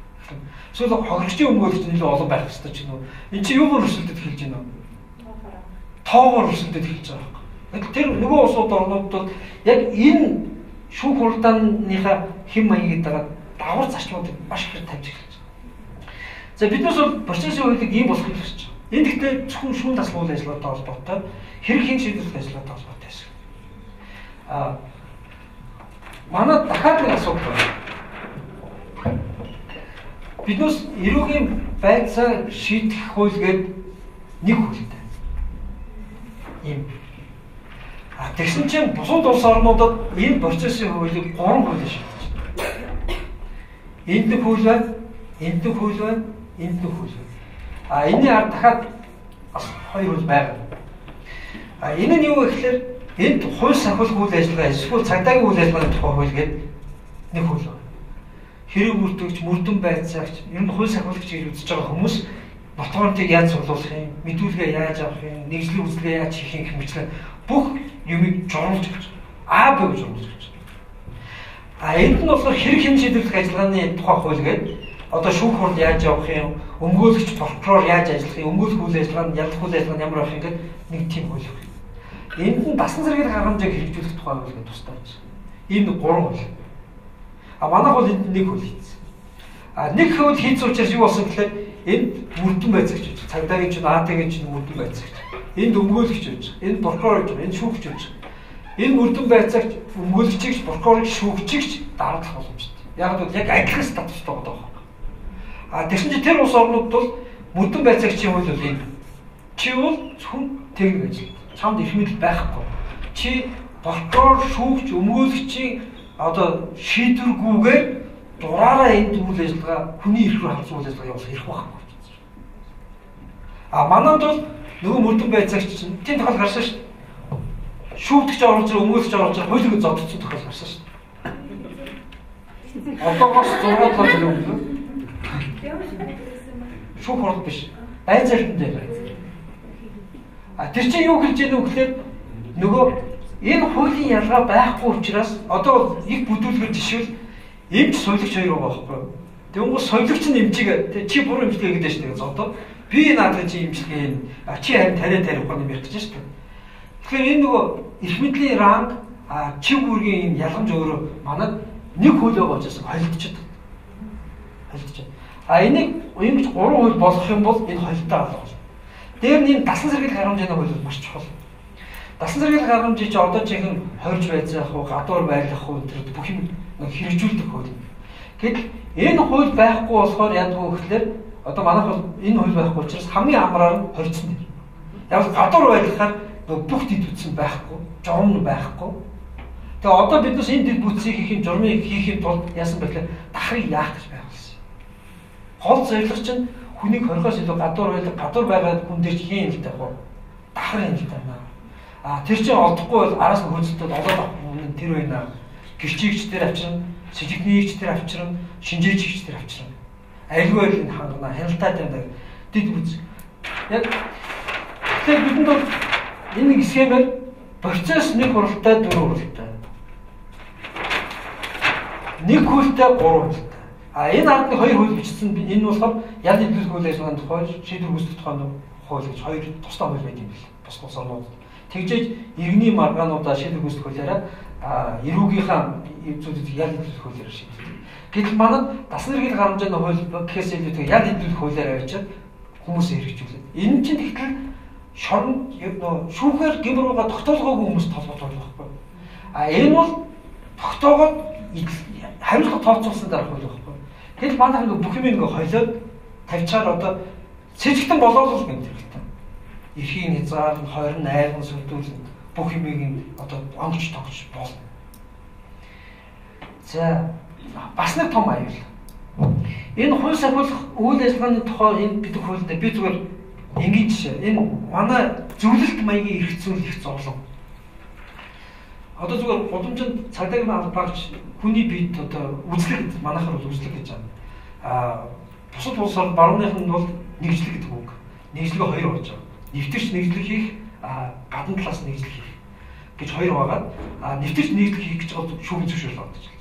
Эсвэл хохирогчийн өмгөөлөгч нэлээд олон байх хэрэгтэй ч юм уу. Энд чинь юугаар өрсөлдөд эхэлж байна вэ? Тоогоор өрсөлдөд эхэлж байгаа юм. Тэр нөгөө улсууд орнууд бол яг энэ шүүх хуралдааныхаа хэм маягийг дараа давар зарчмуудыг маш их тавьж эхэлж байгаа. За биднээс бол процессын хуулийг ийм болох гэж байна. Энэ гэхдээ зөвхөн шүүн таслах үйл ажиллагаатай холбоотой, хэрэг хийн шийдвэрлэх ажиллагаатай холбоотой байсан. Манай дахиад нэг асуудал байна. Биднээс эрүүгийн байцаа шийдэх хууль гээд нэг хуультай. Ийм. Тэгсэн чинь бусад улс орнуудад энэ процессын хуулийг 3 хууль шийдэж байна. Энд нэг хууль байна, энд нэг хууль байна, энд нэг хууль байна. Энэний ард дахиад бас 2 хууль байгаа. Энэ нь юу гэхээр энд хууль сахилах үйл ажиллагаа эсвэл цагдаагийн үйл ажиллагааны тухай хууль гээд нэг хууль байна. Хэрэг бүртгэгч, мөрдөн байцаагч, ер нь хууль сахилагч гэж үзэж байгаа хүмүүс ботгоонтыг яаж цуглуулах юм, мэдүүлгээ яаж авах юм, нэгжлийн үйлчлэгээ яаж хийх юм гэх мэтлэн бүх юмыг журуулж гэж. Б гэж журуулж гэж. Энд нь болохоор хэрэг хэн шийдвэрлэх ажиллагааны тухай хууль гээд одоо шүүх хурд яаж явах юм, өмгөөлөгч прокурор яаж ажиллах юм, өмгөөлөх үйл ажиллагаанд ялах үйл ажиллагаа нь ямар байх юм гээд нэг тийм хууль байна. Энд нь дасан зэрэг хангамжийг хэрэгжүүлэх тухай хууль гээд тусдаа байна. Энэ 3 хууль. Манайх бол энд нэг хууль хийсэн. Нэг хууль хийц учраас юу болсон гэхээр энд мөрдөн байцаагч гэж. Цагдаагийн чинь АТ-гийн чинь мөрдөн байцаагч. Энд өмгөөлөгч гэж. Энд прокурор гэж. Энд шүүгч гэж. Энэ мөрдөн байцаагч, өмгөөлөгчийг, прокурорыг, шүүгчийг дараалах боломжтой. Яг л яг адилхан статустай байгаа. Тэгсэн чинь тэр улс орнууд бол мөрдөн байцаагчийн хууль бол энэ. Чи бол зөвхөн техник ажил. Чамд их мэдл байхгүй. Чи прокурор, шүүгч, өмгөөлөгчийн одоо шийдвэргүйгээр дураараа энэ үйл ажиллагаа хүний эрх рүү хандсан үйл ажиллагаа явуулах эрх байхгүй. Манайд бол нөгөө мөрдөн байцаагч чинь тийм тохиол гарсан шүү дээ. Шүүгч оруулж байгаа, өмгөөлөгч оруулж байгаа хуулийг зодчихсон тохиол гарсан шүү дээ. Одоогоос 6 тал жил өмнө. Шүүх хурал биш. Байцаалтан дээр. Тэр чинь юу хэлж яах вэ гэхээр нөгөө энэ хуулийн ялгаа байхгүй учраас одоо их бүдүүлгэр жишвэл эмч соёлогч хоёр байгаа байхгүй юу? Тэнгуү соёлогч нь эмчиг чи буруу эмчилгээ гэдэг шүү дээ. Одоо би наадах чи эмчилгээ чи харин тариа тарих юм ярих гэж шүү дээ. Тэгэхээр энэ нөгөө их мэдлийн ранг чиг үүргийн энэ ялгамж өөрөө манад нэг хууль байгаа учраас холилдчиход. Энийг ингэж 3 хууль болгох юм бол энэ холилдоо болох. Дээр нь энэ дасан зэрэг харамжааны хууль бол маш чухал. Дасан зэрэг харамжийг чи одоо чихэн хорж байцаах уу, гадуур байлгах уу тэр бүх юм хэрэгжүүлдэг хууль. Гэтэл энэ хууль байхгүй болохоор яадгүй гэхэлэр одоо манайх бол энэ хууль байхгүй учраас хамгийн амраар нь хорьцсон юм. Яг гадуур байлгахаар бүх дэд бүтсэн байхгүй, журам байхгүй. Тэгээ одоо биднээс энэ дэд бүтсийг хийх юм, журмыг хийх юм тулд яасан бэ гэхээр дахрыг яах гэж байгуулсан. Хол зорилго чинь хүнийг хорихоос илүү гадуур байгаад хүн дээр хийн л таах уу? Дахар юм л таана. Тэр чинь олдохгүй бол араас нь хөөцөлтөд олоод авах юм тэр байна. Гэрчигч тэр авчирна, сэжигнийгч тэр авчирна, шинжээчигч тэр авчирна. Альгүй л энэ хангана, хяналтаа дээр дэд бүз. Яг тэгэхээр бидэнд бол энэ нэг схемээр процесс нэг хуралтай 4 хуралтай. Нэг хуултай 3 хуултай. Энэ ард нь 2 хууль бичсэн. Энэ болохоор ял хэвлэх үйл ажиллагааны тухай, шийдвэр гүйцэтгэх тухай хууль гэж 2 тусдаа хууль байт юм бэл. Бас улс орнууд. Тэгжээж иргэний маргаануудаа шийдвэр гүйцэтгэх хуулиараа эрүүгийнхаа зүйлийг ял хэвлэх хуулиар шийддэг. Гэтэл манад дасан зэргийн харамжааны хууль гэхээс илүү ял хэвлэх хуулиар авчиад хүмүүсээ хэрэгжүүлээд. Энэ чинь тэгтэл шоронд нөө шүүхээр гэмрүүгээ тогтоолгоогүй хүмүүс толгой тоолох байхгүй. А энэ бол тогтоогоод хариуцлага тооцоолсон дараа хууль байхгүй. Тэгэл манайх ингээ бүх юм ингээ хойлоод тавьчаар одоо сэжигтэн болоод л гэнэ хэрэгтэй. Эрхийн хязгаар, хойрон айран сүрдүүлэн бүх юмыг одоо онгоч тогч болно. За бас нэг том аюул. Энэ хууль сахиулах үйл ажиллагааны тухай энэ гэдэг хуулинд би зүгээр энгийн жишээ. Энэ манай зөвлөлт маягийн эрх зүйл их зовлон. Одоо зүгээр гудамжинд цагдаагийн албаагч хүний биед одоо үзлэг гэдэг манайхаар бол үзлэг гэж байна. Бусад улсаар барууных нь бол нэгжлэг гэдэг үг. Нэгжлэгээ хоёр болж байгаа. Нэвтэрч нэгжлэг хийх, гадна талаас нэгжлэг хийх гэж хоёр байгаад нэвтэрч нэгжлэг хийх гэж байгаа шүүхийн зөвшөөрөл авдаг.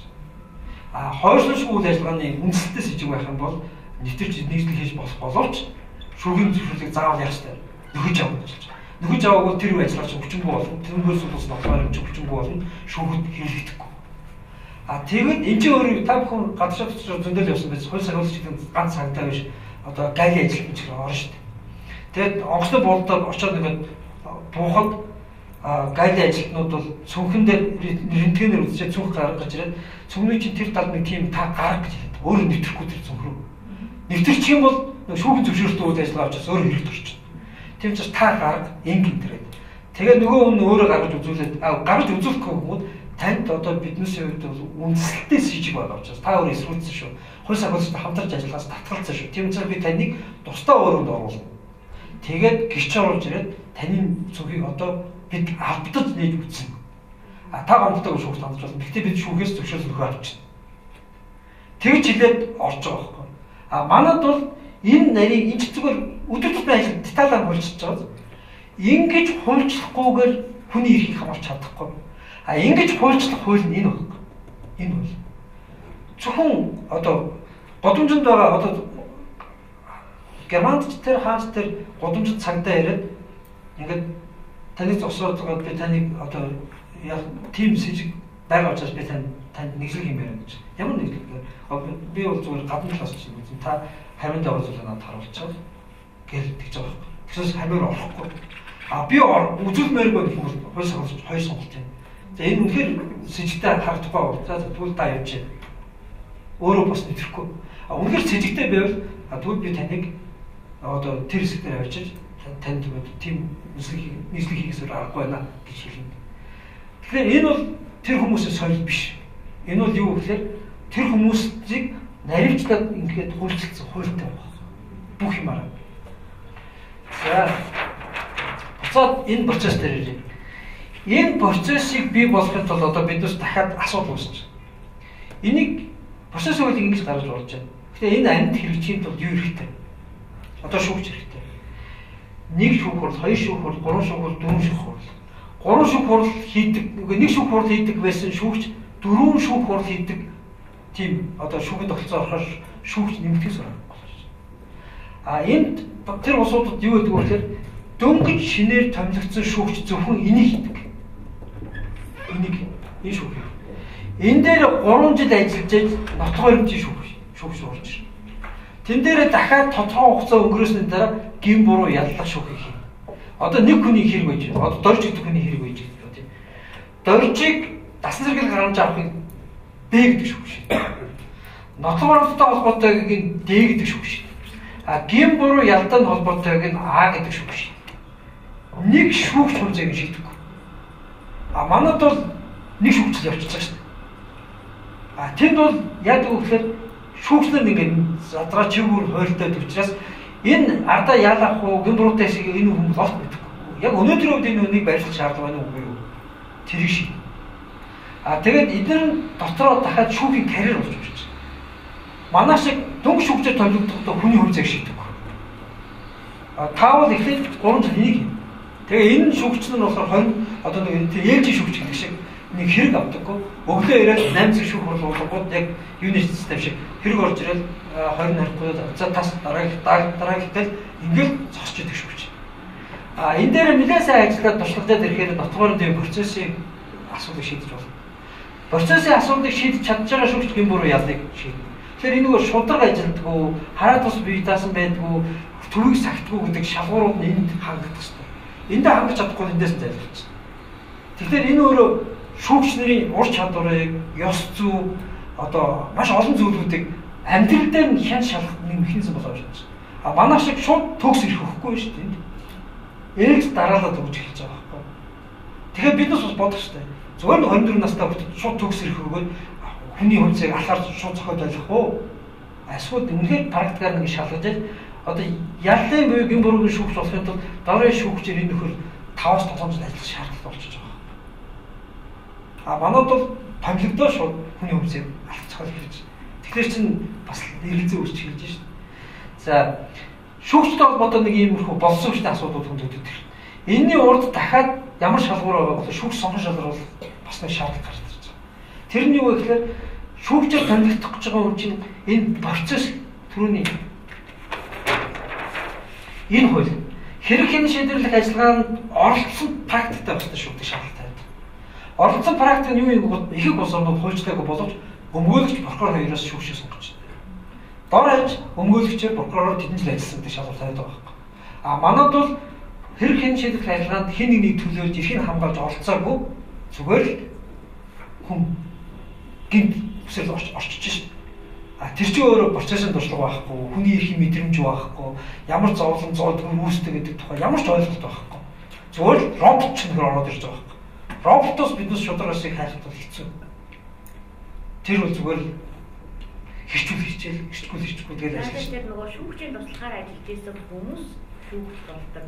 Хойшлуулшгүй үйл ажиллагааны үндсэлтэй сэжиг байх юм бол нэвтэрч нэгжлэг хийж болох боловч шүүхийн зөвшөөрлийг заавал яах ёстой. Нөхөж авах гэж байна. Нөхөж аваагүй тэр үйл ажиллагаа чинь хүчингүй болно. Тэрнээс улс нотгоор юм чинь хүчингүй болно. Шүүхэд хэрэглэгдэхгүй. Тэгээд энэ чинь өөрөө та бүхэн гадшаа зөндөл явсан байж хууль сахиулагч гэдэг ганц цагдаа биш. Одоо гайли ажил гэж орно шүү дээ. Тэгээд онгоцны буудад очоод ингээд буухад гайли ажилтнууд бол цүнхэн дээр рентгенээр үзчихээ цүнх гаргаж ирээд цүнхний чинь тэр талд нэг тийм та гарах гэж хэлдэг. Өөрөө нэвтрэхгүй тэр цүнх рүү. Нэвтэрчих юм бол шүүхийн зөвшөөрөлтөө үйл ажиллагаа авчаас өөрөө хэрэгт орчих. Тийм ч та гарга энгийн тэрэг. Тэгээд нөгөө хүн өөрөө гаргаж үзүүлээд гаргаж үзүүлэхгүй хүмүүс танд одоо биднээс хувьд бол үндсэлтэй сэжиг байгаа учраас та өөрөө эсрүүлсэн шүү. Хууль сахиулагчтай хамтарч ажиллахаас татгалцсан шүү. Тийм учраас би таныг тусдаа өөрөнд оруулна. Тэгээд гэрч оруулж ирээд таны зүгийг одоо бид алдаж нээж үтсэн. Та гомддог шүүхт хандж болно. Гэхдээ бид шүүхээс зөвшөөрөл өгөө авчихна. Тэгж хилээд орж байгаа байхгүй. Манад бол энэ нарийн энэ зүгээр өдөр тутмын ажил деталаар хуульчилж байгаа. Ингэж хуульчлахгүйгээр хүний эрхийг хамгаалж чадахгүй. Ингэж хуульчлах хууль нь энэ байна. Энэ бол зөвхөн одоо годомжинд байгаа одоо германч тэр хаач тэр годомжинд цагдаа яриад ингээд таны зогсоод байгаа би таныг одоо яг тим сэжиг байгаа учраас би танд нэгжлэг юм байна гэж. Ямар нэгжлэг вэ? Би бол зүгээр гадна талаас чинь үзэн та хаминд байгаа зүйлээ надад харуулчихвал гэл тэгж байгаа юм. Тэгсээс хамиар орохгүй. Би үзүүлмээргүй гэх юм бол хойш сонголт хоёр сонголт юм. За энэ үнэхээр сэжигтэй харагдахгүй бол за тэгвэл та явж байна. Өөрөө бас нэвтрэхгүй. Үнэхээр сэжигтэй байвал тэгвэл би таныг одоо тэр хэсгээр авчиж танд тийм нийслэг хийхээс аргагүй байна гэж хэлнэ. Тэгэхээр энэ бол тэр хүмүүсийн соёл биш. Энэ бол юу гэхээр тэр хүмүүсийг наривчлаад ингээд хуульчилсан хуультай байна. Бүх юмараа. За буцаад энэ процесс дээр ирээ. Энэ процессыг бий болгохын тулд одоо биднээс дахиад асуудал үүсэж байна. Энийг процесс хуулийг ингэж гаргаж болж байна. Гэхдээ энэ амьд хэрэгжихийн тулд юу хэрэгтэй? Одоо шүүгч хэрэгтэй. Нэг шүүх хурал, хоёр шүүх хурал, гурван шүүх хурал, дөрвөн шүүх хурал. Гурван шүүх хурал хийдэг, нэг шүүх хурал хийдэг байсан шүүгч дөрвөн шүүх хурал хийдэг тийм одоо шүүхийн тогтолцоо орохоор шүүгч нэмэгдэх сурах болж. Энд тэр улсуудад юу гэдэг вэ гэхээр дөнгөж шинээр томилогдсон шүүгч зөвхөн энийг хийдэг. Энэ шүүх. Энэ дээр 3 жил ажиллаж нотгоор юм чи шүүгч болж байна. Тэн дээр дахиад тодорхой хугацаа өнгөрөөсний дараа гин буруу яллах шүүхийг хийнэ. Одоо нэг хүний хэрэг байж байна. Одоо дорж гэдэг хүний хэрэг байж байна тийм. Доржийг дасан зэрэг гаргаж авахыг Д гэдэг шүүгч. Нотгоортой холбоотойг нь Д гэдэг шүүгч. Гин буруу ялдааны холбоотойг нь А гэдэг шүүгч. Нэг шүүгч хүнзээг шийдэхгүй. Манайд бол нэг шүүгч явчихсан шүү дээ. Тэнд бол яадаг вэ гэхээр шүүгчнэр ингээд задраа чивүүр хойлтой учраас энэ ардаа яалах уу гин буруутай шиг энэ хүмүүс олт мэдэхгүй. Яг өнөөдрийн үед энэ үнийг барьлах шаардлага байна уу? Тэрийг ший. Тэгээд эдгээр нь дотроо дахиад шүүхийн карьер болж байна. Манай шиг дөнгөж шүүгчээр төлөвлөхдөө хүний хүнзээг шийдэггүй. Таавал эхлээд 3 жил энийг хийнэ. Тэгээ энэ шүүгчнэр нь болохоор 20 одоо нэг ээлжийн шүүгч гэдэг шиг нэг хэрэг авдаггүй. Өглөө ирээд 8 цаг шүүх болгоод яг юуны систем шиг хэрэг орж ирээд 20 харихгүй за тас дараа гэтэл ингээл зогсож идэх шүүгч. Энэ дээр нэлээд сайн ажиллаад туршлагадад ирэхээр нотгоор энэ процессын асуудлыг шийдэж болно. Процессын асуудлыг шийдэж чадж байгаа шүүгч гин буруу ялыг шийднэ. Тэгэхээр энэ нөгөө шударга ажилддаг, хараад бас бие даасан байдгүй, төвийг сахтгүй гэдэг шалгуурууд нь энд хангагдах хэрэгтэй. Эндээ хангаж чадахгүй эндээс нь зайлшгүй. Тэгэхээр энэ өөрөө шүүгч нарын ур чадварыг, ёс зүй одоо маш олон зүйлүүдийг амьдрал дээр нь хян шалгах нэг механизм болгож байна. А манай шиг шууд төгс ирэх хөхгүй шүү дээ. Эрэгс дараалал өгч эхэлж байгаа байхгүй. Тэгэхээр бид бас бодох хэрэгтэй. Зөвхөн 24 настай хүртэл шууд төгс ирэх өгөөд хүний хүнсийг алхаар шууд зохиод байх уу? Эсвэл үнэхээр практикаар нэг шалгаж одоо яллын буюу гин буруугийн шүүгч болохын тулд дарын шүүгчээр энэ нөхөр 5-7 жил ажиллах шаардлага болчихж байгаа. А манайд бол томилогдоо шууд хүний хүнсийг алхацхаа гэж. Тэгэхээр чинь бас нэрэлзээ үүсч хэлж шээ. За шүүгчтэй холбоотой нэг иймэрхүү боловсруулалтын асуудал хөндөгдөж байна. Энийний урд дахиад ямар шалгуур байгаа бол шүүгч сонгон шалгуур бол бас нэг шаардлага гарч ирж байгаа. Тэр нь юу вэ гэхээр шүүгчээр томилогдох гэж байгаа хүн чинь энэ процесс түрүүний энэ хууль хэрэг хэн шийдвэрлэх ажиллагаанд оролцсон практиктэй байх шүүгчдийн шаардлагатай байдаг. Оролцсон практик нь юу юм бэ? Ихэнх улс орнууд хуульчлаагүй боловч өмгөөлөгч прокурор хоёроос шүүгчээ сонгож байна. Дор хаяж өмгөөлөгчээр прокуророор тэдэн жил ажилласан гэдэг шалгуур тавьдаг байхгүй. А манайд бол хэрэг хэн шийдвэрлэх ажиллагаанд хэн нэгнийг төлөөлж эрхийг хамгаалж оролцоогүй зүгээр л хүн гинт хүсэл орчиж шээ. А тэр чинь өөрөө процессын туршлага байхгүй, хүний эрхийн мэдрэмж байхгүй, ямар зовлон зовдгоо үүсдэг гэдэг тухай ямар ч ойлголт байхгүй. Зүгээр л робот ч нөхөр ороод ирж байгаа байхгүй. Роботоос биднес шударгаасыг хайхад бол хэцүү. Тэр бол зүгээр л хичээл тэгэл ажиллаж. Тэр нөгөө шүүгчийн туслахаар ажиллаж байсан хүмүүс шүүгч болдог.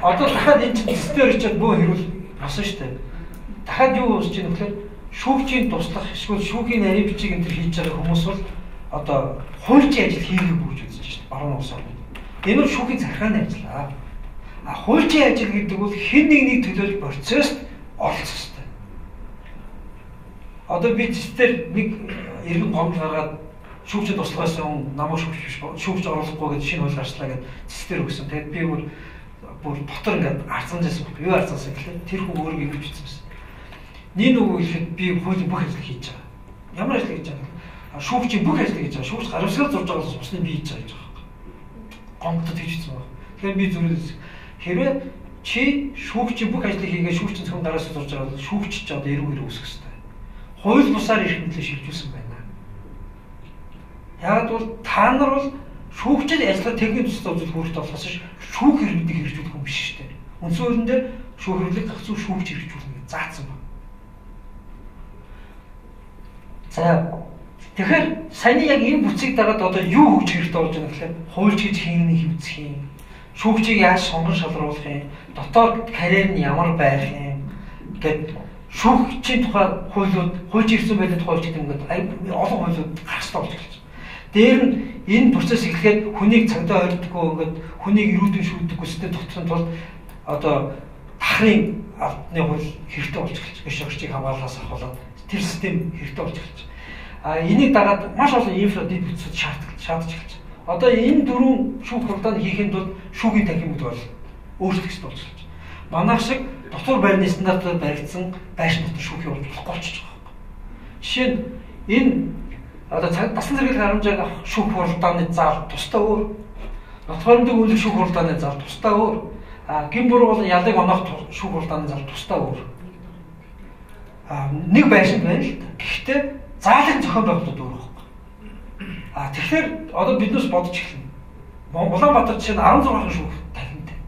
Одоо дахиад энэ чинь системээр очиад бөө хэрүүл босон шүү дээ. Дахиад юу болж ийм гэхээр шүүгчийн туслах эсвэл шүүхийн нарийн бичиг энэ төр хийж байгаа хүмүүс бол одоо хуульчийн ажил хийгээгүй гэж үзэж шүү дээ. Баруун улс орнууд. Энэ бол шүүхийн захиргааны ажил аа. А хуульчийн ажил гэдэг бол хэн нэгнийг төлөөлж процесст оролцох хэрэгтэй. Одоо би зэтээр нэг иргэн гомдол гаргаад шүүгчд туслахаас өмнө намайг шүүгч оруулахгүй гэж шинэ хууль гарчлаа гэж зэтээр өгсөн. Тэгээд би бүр дотор ингээд арцсан байсан байхгүй юу арцсан гэхлээр тэр хүн өөрөө ингэж бичсэн байсан. Нин үг ихэд би хуулийн бүх ажил хийж байгаа. Ямар ажил хийж байгаа? Шүүгчийн бүх ажил хийж байгаа. Шүүгч харамсгал зурж байгаа бол усны би хийж байгаа гэж байгаа. Гомдод хийж бичсэн байна. Тэгэхээр би зүрхээс хэрвээ чи шүүгчийн бүх ажлыг хийгээд шүүгчийн цөм дараасаа зурж байгаа бол шүүгч ч одоо эрүүгээр үүсэх хэрэгтэй. Хууль бусаар эрхэмлээ шилжүүлсэн байна. Яг бол та нар бол шүүгчд ажиллах техник төсөл үзэл хүрэлт болохоос шүүх хэрэглэдэг хэрэгжүүлэх хүн биш шүү дээ. Үндсэн хуулинд дээр шүүх хэрэглэх гацуу шүүгч хэрэгжүүлнэ гэж заасан байна. За тэгэхээр саяны яг энэ бүцгийг дагаад одоо юу хөгжих хэрэгтэй болж байгаа гэхээр хуульч гэж хийнэ хэмцэх юм. Шүүгчийг яаж сонгон шалруулах юм, дотоод карьер нь ямар байх юм гэд шүүгчийн тухай хуулиуд хуулж ирсэн байдаг тухай хууль гэдэг юм ингээд олон хуулиуд гарстай болж эхэлж байна. Дээр нь энэ процесс эхлэхэд хүнийг цагдаа ойрдоггүй ингээд хүнийг ирүүдэн шүүддэггүй систем тогтсон тул одоо тахрын албаны хууль хэрэгтэй болж эхэлж байна. Шүүгчийг хамгаалахаас ахуулаад тэр систем хэрэгтэй болж эхэлж байна. А энийг дагаад маш олон инфра дэд бүтцүүд шаардж эхэлж байна. Одоо энэ дөрвөн шүүх хуралдаанд хийхэд бол шүүхийн танхим гэдэг бол өөрчлөх ёстой болж байна. Манайх шиг дотор байрны стандартаар баригдсан байшин дотор шүүхийн болж болохгүй болчихж байгаа. Жишээ нь энэ одоо дасан зэрэг харамжааг авах шүүх хуралдааны зал тусдаа өөр. Нотгоомдын үнэлэх шүүх хуралдааны зал тусдаа өөр. Гин буруу бол ялыг оноох шүүх хуралдааны зал тусдаа өөр. Нэг байшин байна л да. Гэхдээ заалын зохион байгуулалт өөр байхгүй. Тэгэхээр одоо биднээс бодож эхэлнэ. Улаанбаатар жишээ нь 16 шүүх танхимтай.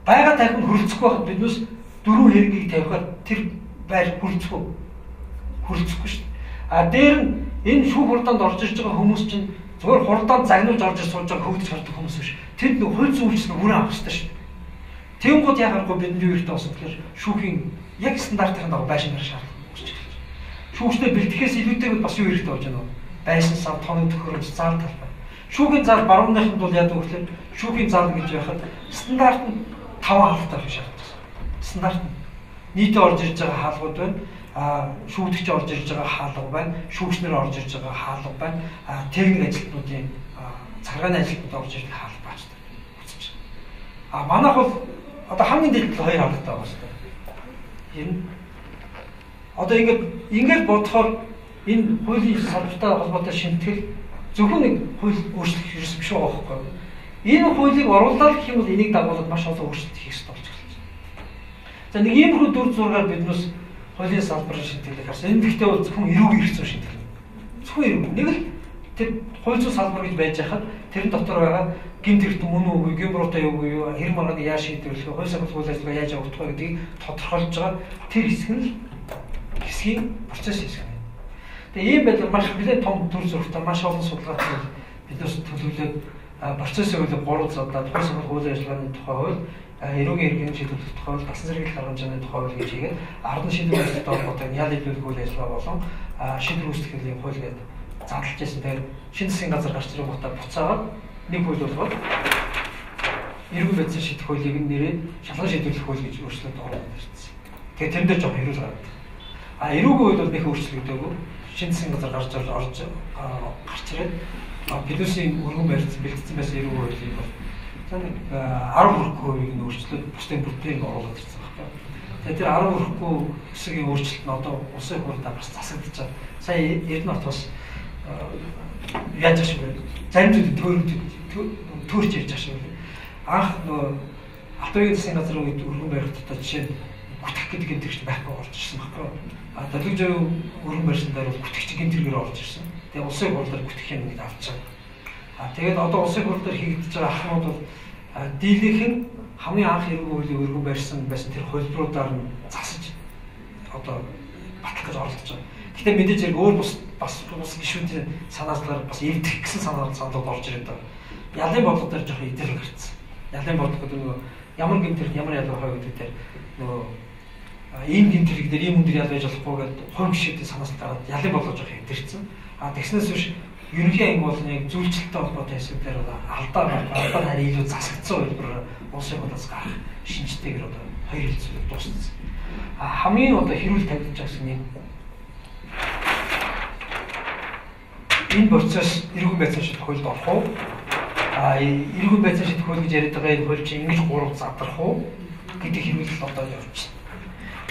Байга танхимд хөрөлцөх байхад биднээс 4 хэргийг тавихаар тэр байр хөрөлцөхгүй шүү дээ. Дээр нь энэ шүүх хуралдаанд орж ирж байгаа хүмүүс чинь зөвхөн хуралдаанд загнуулж орж ирж сууж байгаа хөвгдөж хардаг хүмүүс биш. Тэд нэг хууль зүйн үйлчлэг хүрээ авах хэрэгтэй шүү дээ. Тэнгууд яхахгүй бид юу хэрэгтэй болсон тэгэхээр шүүхийн яг стандартын дагуу байшин гарах шаардлага үүсэж эхэлж байна. Шүүгчдээ бэлтгэхээс илүүтэйг бас юу хэрэгтэй болж байна вэ? Байшин сав, тооны төхөөрөмж, зал талбай. Шүүхийн зал баруунныханд бол яадаг вэ гэхээр шүүхийн зал гэж байхад стандарт нь 5 хаалгатай байх шаардлагатай. Стандарт нь нийтээ орж ирж байгаа хаалгууд байна. Шүүгдэгч орж ирж байгаа хаалга байна. Шүүгчнэр орж ирж байгаа хаалга байна. Техник ажилтнуудын цагааны ажилтнууд орж ирэх хаалга баачтай үүсэж байна. Манайх бол одоо хамгийн дээд 2 хаалгатай байгаа шүү дээ. Энэ одоо ингээд бодохоор энэ хуулийн салбартай холбоотой шинтгэл зөвхөн нэг хууль өөрчлөх хэрэгс биш байгаа байхгүй. Энэ хуулийг оруулаад гэх юм бол энийг дагуулад маш олон өөрчлөлт хийх ёстой болж байна. За нэг иймэрхүү дүр зургаар биднээс хуулийн салбарын шинжилгээ харсан. Энэ гэхдээ бол зөвхөн эрүүгийн хэрэгцээ шинжилгээ. Зөвхөн эрүүг. Нэг л тэр хууль зүйн салбар гэж байж хахад тэрэн дотор байгаа гэмт хэрэгт мөн үгүй, гэм буруутай юу юу, хэрэг маргааны яаж шийдвэрлэх вэ, хууль сахилгын хууль ажиллагаа яаж явагдах вэ гэдгийг тодорхойлж байгаа тэр хэсгийн процесс хэсэг байна. Тэгээ ийм байдлаар маш нэлээд том төр зурагтай маш олон судалгаатай биднээс төлөвлөд процессын хуулийг 3 задаад хууль сахилгын хууль ажиллагааны тухай хууль, эрүүгийн иргэн шийдвэрлэх тухай хууль, дасан зэрэглэх арга хэмжээний тухай хууль гэж хийгээд ардын шийдвэр үүсгэх холбоотой ял хэлбэрийн хууль ажиллагаа болон шийдвэр үүсгэлийн хууль гэдэг задлж байсан. Тэгэхээр шинэ засгийн газар гарч ирэх гутаа буцаагаад нэг хууль болгоод эрүүг байцаан шийдэх хуулийг нэрээ шалган шийдвэрлэх хууль гэж өөрчлөлт оруулаад ирсэн. Тэгэхээр тэрэн дээр жоохон хэрүүл гараад. Эрүүгийн хууль бол нэг өөрчлөгдөөгүй. Шинэ засгийн газар гарч ирээд бидүүсийн өргөн бэлтгэсэн байсан эрүүгийн хуулийг бол нэг 10 хүрэхгүй нь өөрчлөлт бусдын бүртгийг оруулаад ирсэн байна. Тэгэхээр тэр 10 хүрэхгүй хэсгийн өөрчлөлт нь одоо улсын хурлаар бас засагдаж байгаа. Сая Эрдэнэт бас яаж ах шиг байна. Зарим зүйл төрж ярьж ах шиг байна. Анх нөгөө Алтайгийн засгийн газрын үед өргөн баригдтаа жишээ нь гүтэх гэдэг гэмтэрч байхгүй орж ирсэн байхгүй. Долгижийн өргөн барьсан дээр бол гүтгэж гэмтэргээр орж ирсэн. Тэгээ улсын хурлаар гүтэх юм нэг авч байгаа. Тэгээд одоо улсын хурлаар хийгдэж байгаа ахмууд бол дийлийнх нь хамгийн анх эрүүгийн хуулийн өргөн барьсан байсан тэр хөлбруудаар нь засаж одоо батлах гэж оролдож байгаа. Гэхдээ мэдээж яг өөр бас гишүүдийн санаачлаар бас эвдэх гэсэн санаанд орж ирээд байгаа. Ялын бодлого дээр жоохон идэл гарцсан. Ялын бодлого гэдэг нөгөө ямар гэмтэрт ямар ялгаа хой гэдэг дээр нөгөө ийм гэмтэрэг дээр ийм өндөр ял байж болохгүй гэдэг хувь гишүүдийн санаас гараад ялын бодлого жоохон идэрсэн. Тэгснээс биш ерөнхий анги бол яг зүйлчлэлтэй холбоотой хэсэг дээр алдаа харин илүү засагдсан хэлбэр улсын хуулиас гарах шинжтэйгээр одоо хоёр хэлцүү дууссан. Хамгийн одоо хэрүүл тавьж байгаа юм. Энэ процесс эрүүгийн байцаан шийдэх хуульд орох уу? Эрүүгийн байцаан шийдэх хууль гэж яриад байгаа энэ хууль чинь ингэж 3 задрах уу гэдэг хэрүүлэл одоо явж байна.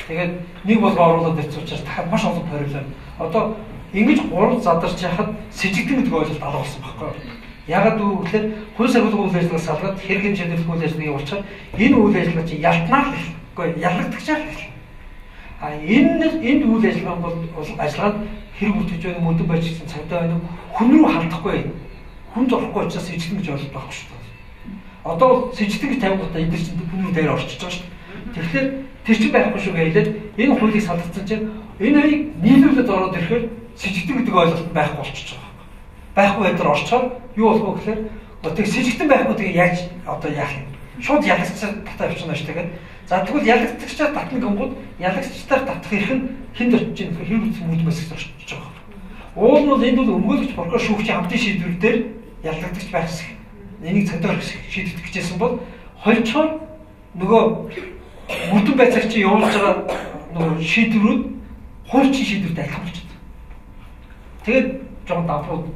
Тэгээд нэг болгоо оруулаад ирсэн учраас дахиад маш олон проблем. Одоо ингэж 3 задарч яхад сэжигдэн гэдэг ойлголт алга болсон байхгүй юу? Ягаад гэвэл хууль сахилгын хууль ажиллагаа салгаад хэрэг хэмжээний хууль ажиллагааг явуулчихад энэ үйл ажиллагаа чинь ялтнаар л үгүй ялагдчихаар л. Энэ үйл ажиллагаа бол ажиллагаад хэрэг үтгэж байгаа мөдөн байж гэсэн цагдаа байна уу? Хүн рүү хандахгүй. Хүн зорохгүй учраас сэжигдэн гэж ойлголт байхгүй шүү дээ. Одоо сэжигдэн гэж тавих удаа эдгээр чинь хүн рүү дээр орчиж байгаа шүү дээ. Тэгэхээр тэр чинь байхгүй шүү гэлээд энэ хуулийг салгацсан чинь энэ хоёрыг нийлүүлээд ороод ирэхээр сэжигдэн гэдэг ойлголт байхгүй болчихж байгаа. Байхгүй байдлаар орчоод юу болох вэ гэхээр одоо сэжигдэн байхгүй тэгээ яаж одоо яах юм? Шууд ялгцсан татаа явчихна ш тэгээд. За тэгвэл ялгцчаар татна гингууд ялагчдаар татах ирэх нь хэн очиж юм хэрэг үтс мөдмөс гэж орчиж байгаа. Уул нь бол энд бол өмгөөлөгч прокурор шүүгчийн хамтын шийдвэр дээр ялагдагч байх хэсэг. Энийг цагдаар шийдвэрлэх гэжсэн бол хольцоор нөгөө мөдөн байцаагчийн явуулж байгаа нөгөө шийдвэрүүд хуульчийн шийдвэртэй адилхан болчихсон. Тэгээд жоохон давхрууд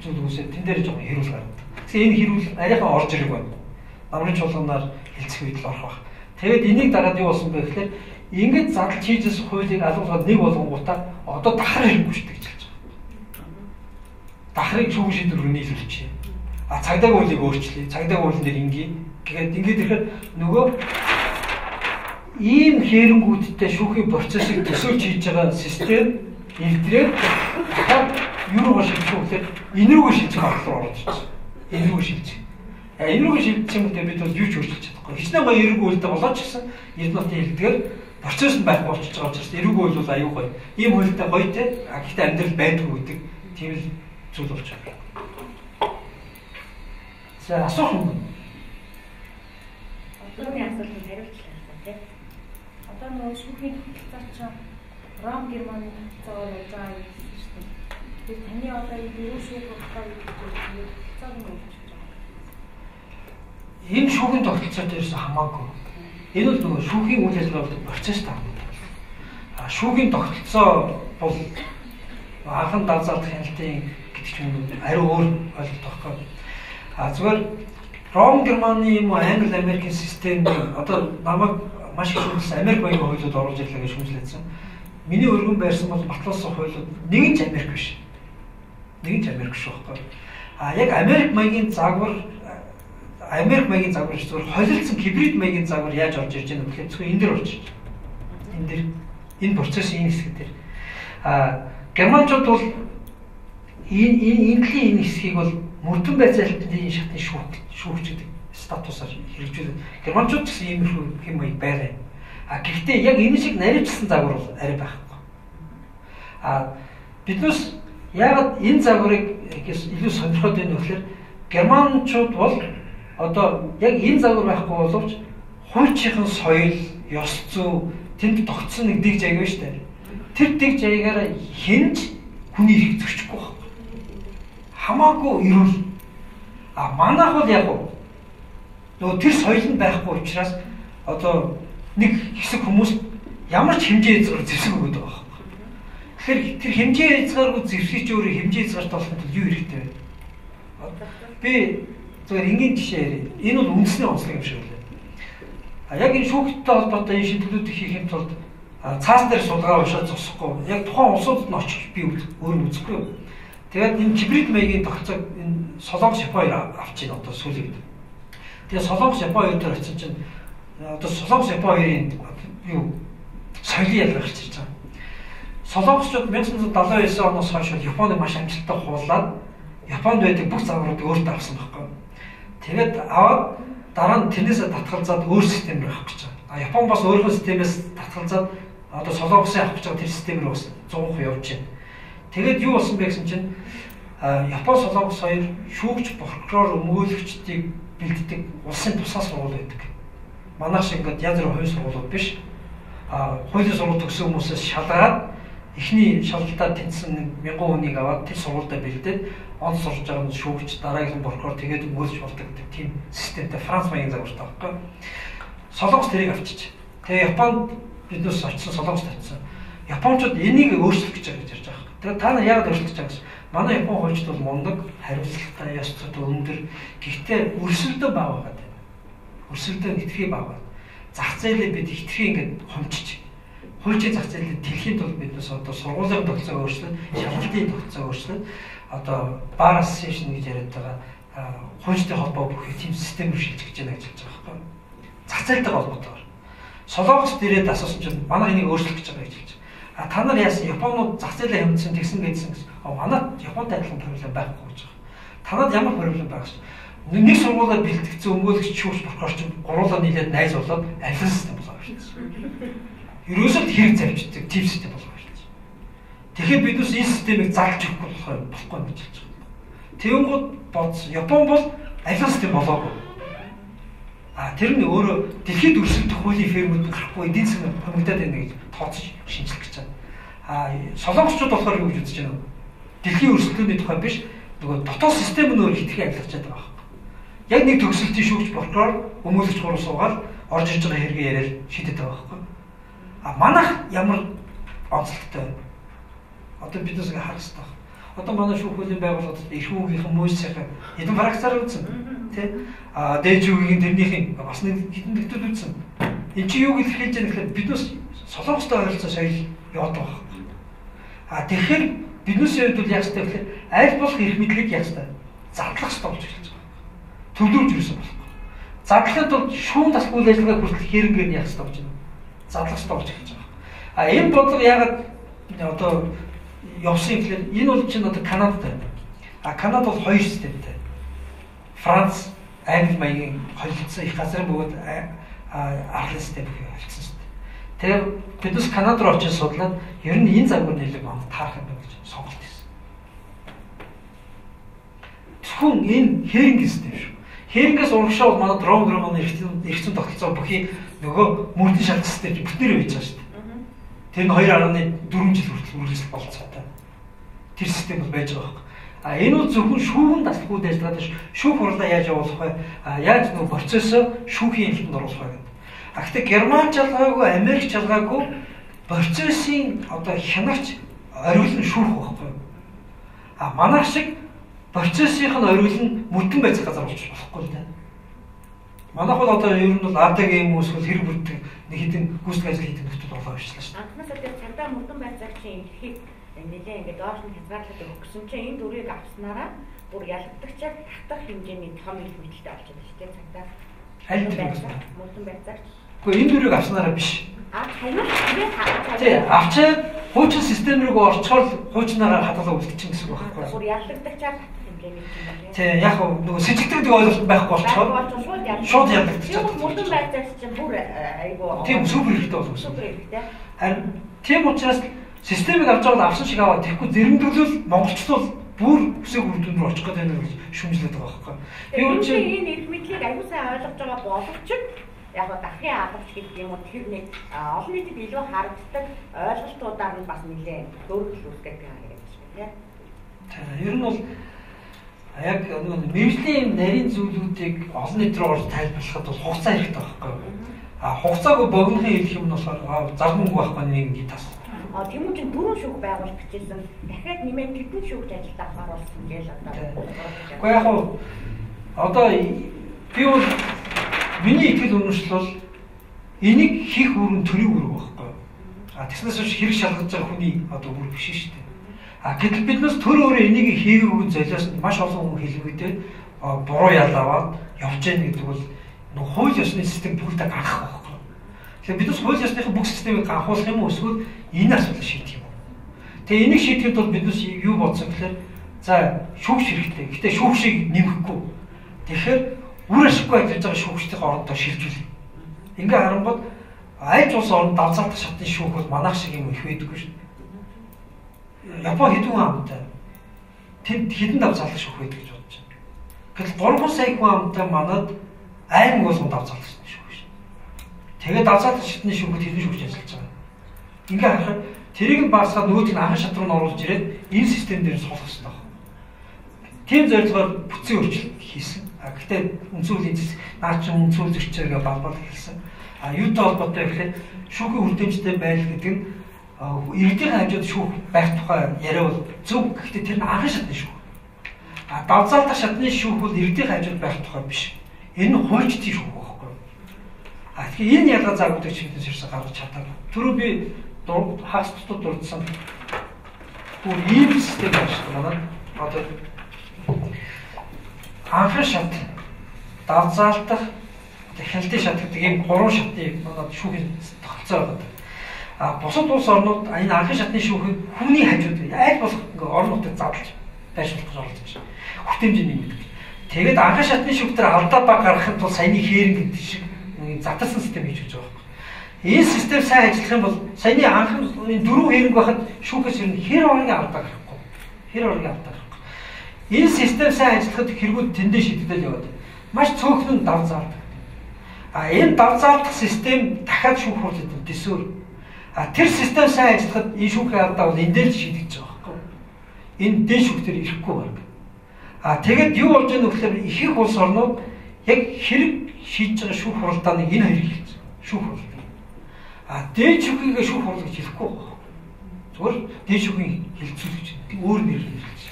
зүйл үсээ тэн дээр жоохон хэрүүл гардаг. Тэгэхээр энэ хэрүүл арайхан орж ирэх байна. Намрын чуулганаар хэлцэх үед л орох байх. Тэгээд энийг дараад юу болсон бэ гэхээр ингэж задлж хийжсэн хуулийг алуулгаад нэг болгонгуудаа одоо дахар хэрэггүй шүү дээ гэж хэлж байгаа. Дахрыг шүүгэн шийдвэр рүү нийлүүлчихье. Цагдаагийн хуулийг өөрчлөе. Цагдаагийн хуулийн дээр ингээд ирэхээр нөгөө ийм хэрэнгүүдтэй шүүхийн процессыг төсөөлж хийж байгаа систем илтрээд дахиад юу руугаа шилжих вэ гэхээр энэ рүүгээ шилжих арга руу орж ирж байна. Энэ рүүгээ шилжих. Энэ рүүгээ шилжих юм дээр бид бол юу ч өөрчилж чадахгүй. Хичнээн гоё эрэг үйлдэл болооч гэсэн Эрдэнэтийн хэлдгээр процесс нь байхгүй болчихж байгаа учраас эрэг үйл бол аюу гоё. Ийм үйлдэл гоё те. Гэхдээ амьдрал байдгүй гэдэг тийм л зүйл болж байгаа. За асуух юм. Одоогийн асуултанд хариултлаа тийм. Одоо нөгөө шүүхийн тогтолцоо чинь Ром Германы тогтолцоогоор явж байгаа юм шүү дээ. Тэр таны одоо энэ дөрөв шүүх тогтолцоо гэдэг нь тогтолцоог нь өгч байгаа. Энэ шүүхийн тогтолцоо дээрээс хамаагүй. Энэ бол нөгөө шүүхийн үйл ажиллагаа процесс таа. Шүүхийн тогтолцоо бол анхан давзаад хяналтын гэдэг ч юм уу ари өөр ойлголт байхгүй. Зүгээр Ром Германы юм уу Англи Америкийн систем одоо намайг маш их шүүмжлсэн Америк баян хуулиуд оруулж ирлээ гэж шүүмжлээсэн. Миний өргөн байрсан бол батлуулсан хуулиуд нэг ч Америк биш. Нэг ч Америк шүү байхгүй. Яг Америк маягийн загвар Америк маягийн загвар зүгээр холилдсон гибрид маягийн загвар яаж орж ирж байгаа вэ гэхээр зөвхөн энэ дэр орж ирж байна. Энэ дэр энэ процессын энэ хэсэг дээр германчууд бол энэ хэсгийг бол мөрдөн байцаалтын шатны шүүгч гэдэг статусаар хэрэгжүүлээд германчууд гэсэн иймэрхүү хэм маяг байгаа юм. Гэхдээ яг энэ шиг наривчсан загвар бол арай байхгүй. Биднээс яагаад энэ загварыг илүү сонирхоод байна вэ гэхээр германчууд бол одоо яг энэ загвар байхгүй боловч хуульчийн соёл, ёс зүй тэнд тогтсон нэг дэг жайг байна шүү дээ. Тэр дэг жайгаараа хинж хүний эрх зөрчихгүй байна. Хамаагүй эрүүл. Манайх бол яг нөгөө тэр соёл нь байхгүй учраас одоо нэг хэсэг хүмүүс ямар ч хэмжээ эзгаар зэвсэг өгöd байгаа байна. Тэгэхээр тэр хэмжээ эзгааргүй зэвсгийч өөрөө хэмжээ эзгаарт болоход юу хэрэгтэй вэ? Би зөвхөн энгийн жишээ ярив. Энэ бол үндэсний онцлог юм шиг байлаа. Яг энэ шүүхттэй холбоотой энэ шийдлүүдийг хийх тулд цаас дээр судалгаа уншаад зогсохгүй. Яг тухайн улсуудад нь очиж би өөрөө үзэхгүй. Тэгээд энэ гибрид маягийн тогтцоог энэ Солонгос Япон авч ийн одоо сүүлийн. Тэгээд Солонгос Япон хоёр дээр очиж чинь одоо Солонгос Япон хоёрын юу соёлын ялгаа гарч ирж байгаа. Солонгосчууд 1979 оноос хойш Японыг маш амжилттай хуулаад Японд байдаг бүх загваруудыг өөртөө авсан байхгүй. Тэгээд аваад дараа нь тэрнээсээ татгалзаад өөр системээр авах гэж байгаа. Япон бас өөрийнхөө системээс татгалзаад одоо Солонгосын авах гэж байгаа тэр системээр бас 100% явж байна. Тэгээд юу болсон бэ гэсэн чинь Япон Солонгос хоёр шүүгч, прокурор, өмгөөлөгчдийг бэлддэг улсын тусгай сургууль байдаг. Манайх шиг ингээд янз бүрийн хувийн сургуулиуд биш. Хуулийн сургууль төгссөн хүмүүсээс шалгаад эхний шалгалтад тэнцсэн 1000 хүнийг аваад тэр сургуультай бэлдээд онц сурж байгаа нь шүүгч, дараагийн прокурор тэгээд өмгөөлж болдог гэдэг тийм системтэй Франц маягийн загвартай байхгүй. Солонгос тэрийг авчиж. Тэгээ Японд биднээс очсон Солонгост очсон. Япончууд энийг өөрчлөх гэж байгаа гэж ярьж байгаа. Тэгээд та нар яагаад өөрчлөх гэж байгаа вэ? Манай Япон хуульчид бол мундаг, хариуцлагатай, ёс зүйтэй өндөр. Гэхдээ өрсөлдөө бага байгаа. Өрсөлдөө хэтэрхий бага. Зах зээлээ бид хэтэрхий ингээд хомчиж. Хуульчийн зах зээлийг тэрхийн тулд биднээс одоо сургуулийн тогтолцоог өөрчлөөд, шалгалтын тогтолцоог өөрчлөөд одоо бар ассоциашн гэж яриад байгаа хуульчдын холбоо бүх тийм системээр шилжиж гэж байна гэж хэлж байгаа байхгүй. Зах зээлтэй холбоотойгоор. Солонгос дээрээ асуусан чинь манай энийг өөрчлөх гэж байгаа гэж хэлж байгаа. Та нар яасан Японууд зах зээлээ хэмжсэн тэгсэн гэсэн. Манайд Японтай адилхан проблем байхгүй гэж байгаа. Танад ямар проблем байх вэ? Нэг сургуулиуд бэлтгэсэн өмгөөлөгч, шүүгч, прокурорч гуруулаа нийлээд найз болоод алин систем болгоо шийдсэн. Ерөөсөө хэрэг завьчихдаг тийм систем болгоо шийдсэн. Тэгэхээр биднээс энэ системийг зарлж өгөхгүй болохгүй гэж хэлж байгаа. Тэнгууд бодсон. Япон бол алин систем болоогүй. Тэр нь өөрөө дэлхийд өрсөлдөх хуулийн фермүүд гарахгүй эдийн засаг хөнгөдөд байна гэж тооцож шинжлэх гэж байна. Солонгосчууд болохоор юу гэж үзэж байна вэ? Дэлхийн өрсөлдөөний тухай биш нөгөө дотоод систем нь өөр хитрхи ажиллаж байгаа байна. Яг нэг төгсөлтийн шүүгч, прокурор, өмгөөлөгч гурав суугаад орж ирж байгаа хэрэгээ яриад шийдэт байгаа байхгүй. Манайх ямар онцлогтой вэ? Одоо биднээс ингээ харах хэрэгтэй. Одоо манай шүүхөлийн байгууллагууд эрх үүгийнхэн мөсцийн хэдэн фракцаар үзсэн тий дээд шүүгийн тэрнийхэн бас нэг хэдэн дэвтүүд үзсэн. Энд чи юу илэрхийлж байгаа гэхээр биднээс Солонгостой харилцаа соёл яваад байгаа. Тэгэхээр биднээс хувьд бол яг ч тэгэхээр аль болох эрх мэдлийг яг ч задлах хэрэгтэй болж эхэлж байгаа. Төвлөрж ирсэн болохгүй. Задлахад бол шүүн тасгүй үйл ажиллагааг хүртэл хэрэнгээр яах хэрэгтэй болж байна. Задлах хэрэгтэй болж эхэлж байгаа. Энэ бодлого ягаад одоо явсан юм гэхээр энэ бол чинь одоо Канадад байна. Канада бол хоёр системтэй. Франц, Англи маягийн холилдсон их газрын бөгөөд арлын систем болчихсон шүү дээ. Тэгээ биднес Канада руу очиж судлаад ер нь энэ загвар нэлээд манд таарах юм байна гэж сонголт хийсэн. Зөвхөн энэ херинг систем шүү. Херингээс урагшаа бол манай дрон эргэцэн тогтолцоо бүхий нөгөө мөрдөн шалт систем бүтнээр байж байгаа шүү дээ. Тэр нь 2.4 жил хүртэл үргэлжлэх болцоотой. Тэр систем бол байж байгаа байхгүй. Энэ бол зөвхөн шүүхэн таслах үйл ажиллагаа биш. Шүүх хурлаа яаж явуулах вэ? Яаж нөгөө процессоо шүүхийн хилтэнд оруулах вэ гэдэг. Гэхдээ Герман жалгаагүй, Америк жалгаагүй процессын одоо хянагч ориулн шүүх байхгүй. Манайх шиг процессийн ориулн мөрдөн байцах газар болчих болохгүй л дээ. Манайх бол одоо ер нь бол АД-гийн хүмүүс бол хэрэг бүрддэг нэг хэдэн гүйцэтгэх ажил хийдэг нөхцөл болоо явчихлаа шүү дээ. Анхнаасаа тэр цагдаа мөрдөн байцаагчийн эрхийг нэлээ ингээд доош нь хязгаарлалт өгсөн чинь энэ дүрийг авснараа бүр ялагдагчаар татах хэмжээний том их мэдлэлтэй болж байгаа шүү дээ цагдаа. Аль дүрийг мөрдөн байцаагч. Гэхдээ энэ дүрийг авснараа биш. Хаяа авчаад хуучин систем рүү орчхоор хуучнаараа хадгалаа үлдчихин гэсэн үг байхгүй юу? Бүр ялагдагчаар татах хэмжээний юм. Тий, яг нөгөө сэжигддэг ойлголт байхгүй болчихоор шууд ялагдчихсан. Мөрдөн байцаагч чинь бүр айгуу. Тийм супер хэрэгтэй болов. Супер хэрэгтэй. Харин тийм учраас системийг авч байгаа авсан шиг аваад тэгэхгүй зэрэмдэглэл монголчлол бүр үсэг үрдүн рүү очих гэдэг нь шүмжлээд байгаа байхгүй. Би үнэхээр энэ их мэдлийг аюул сайн ойлгож байгаа боловч яг дахин алгавч гэдэг юм уу тэр нэг олон нийтэд илүү харагддаг ойлголтуудаар нь бас нэлээд дөрвөл үүсгэж байгаа юм шиг тийм. Ер нь бол яг мэржлийн нарийн зүйлүүдийг олон нийт рүү орж тайлбарлахад бол хугацаа хэрэгтэй байхгүй юу? Хугацаагүй богинохын хэлэх юм нь болохоор зар мөнгө байхгүй нэг тас. Тийм үү чинь дөрөв шүүх байгуулж бичсэн. Дахиад нэмээд тэдэн шүүхт ажилд авахар болсон гэж одоо. Гэхдээ яг одоо би бол миний итгэл үнэмшил бол энийг хийх үрэн төрийн үүрэг байхгүй юу? Тэгснээс биш хэрэг шалгаж байгаа хүний одоо үүрэг биш шүү дээ. Гэтэл биднээс төр өөрөө энийг хийгээгүй золиос маш олон хүн хэлмэгдээ буруу ялаваад явж гэнэ гэдэг бол хууль ёсны систем бүгдээ гарах байхгүй. Тэгэхээр биднээс хууль ёсныхаа бүх системийг анхуулах юм уу эсвэл энэ асуудлыг шийдэх юм уу? Тэгээ энийг шийдэхэд бол биднээс юу бодсон гэхээр за шүүгч хэрэгтэй. Гэтэ шүүгчийг нэмэхгүй. Тэгэхээр үр ашиггүй ажиллаж байгаа шүүгчдийн орондоо шилжүүлнэ. Ингээ харангууд айж улс оронд давцаалтах шатны шүүх бол манайх шиг юм их байдаггүй шүү. Япон хэдэн амтай тэнд хэдэн давцаалтах шүүх байдаг гэж бодож байна. Гэтэл 3 сая хүн амтай манад аймаг болгон давцаалтах шүүх шүү. Тэгээд давцаалтах шатны шүүхэд хэдэн шүүгч ажиллаж байгаа. Ингээ харахад тэрийг нь багасгаад нөгөөдг нь анхан шат руу оруулж ирээд энэ систем дээр суулгах хэрэгтэй байна. Тийм зорилгоор бүтцийн өөрчлөлт хийсэн. Гэхдээ үнцүүлийн наа чи үнцүүл зөрчилгээ балбал хэлсэн. Юутай холбоотой гэхээр шүүхийн хүртээмжтэй байл гэдэг нь иргэдийн хажууд шүүх байх тухай яриа бол зөв. Гэхдээ тэр нь анхан шатны шүүх. Давзаалтах шатны шүүх бол иргэдийн хажууд байх тухай биш. Энэ нь хуульчдын шүүх байхгүй. Тэгэхээр энэ ялгаа заагуудыг чимдээс ирсэн гаргаж чадаагүй. Түрүү би хагас тутад дурдсан. Бүр ийм систем байна шүү дээ. Манай одоо анхан шат, давзаалтах, хяналтын шат гэдэг ийм 3 шатны манай шүүхийн тогтолцоо байна. Бусад улс орнууд энэ анхан шатны шүүхийг хүний хажууд аль болох ингээ орон нутагт задлж байршуулах гэж оролдож байна. Хүртээмжийн нэмэгдэж. Тэгээд анхан шатны шүүх дээр алдаа баг гаргахын тулд саяны хэерэн гэдэг шиг задарсан систем хийж өгч байгаа юм. Энэ систем сайн ажиллах юм бол саяны анхан дөрөв хэрэг байхад шүүхээс ирнэ хэр орны алдаа гарахгүй. Хэр орны алдаа гарахгүй. Энэ систем сайн ажиллахад хэрэгүүд тэндээ шийдэгдэл яваад маш цөөхнөн давзаалдаг. Энэ давзаалдах систем дахиад шүүх хурлууд дэсвэр. Тэр систем сайн ажиллахад энэ шүүхийн алдаа бол энэ дээр шийдэгдэж байгаа байхгүй. Энэ дээд шүүх дээр ирэхгүй байна. Тэгээд юу болж байгаа нөхөр их их улс орнууд яг хэрэг шийдэж байгаа шүүх хуралдааны энэ хоёрыг хэлж байгаа. Шүүх хурал. Дээд шүүхийг шүүх хурал гэж хэлэхгүй байна. Зүгээр дээд шүүхийн хэлцүүлж байна. Өөр нэр хэлж.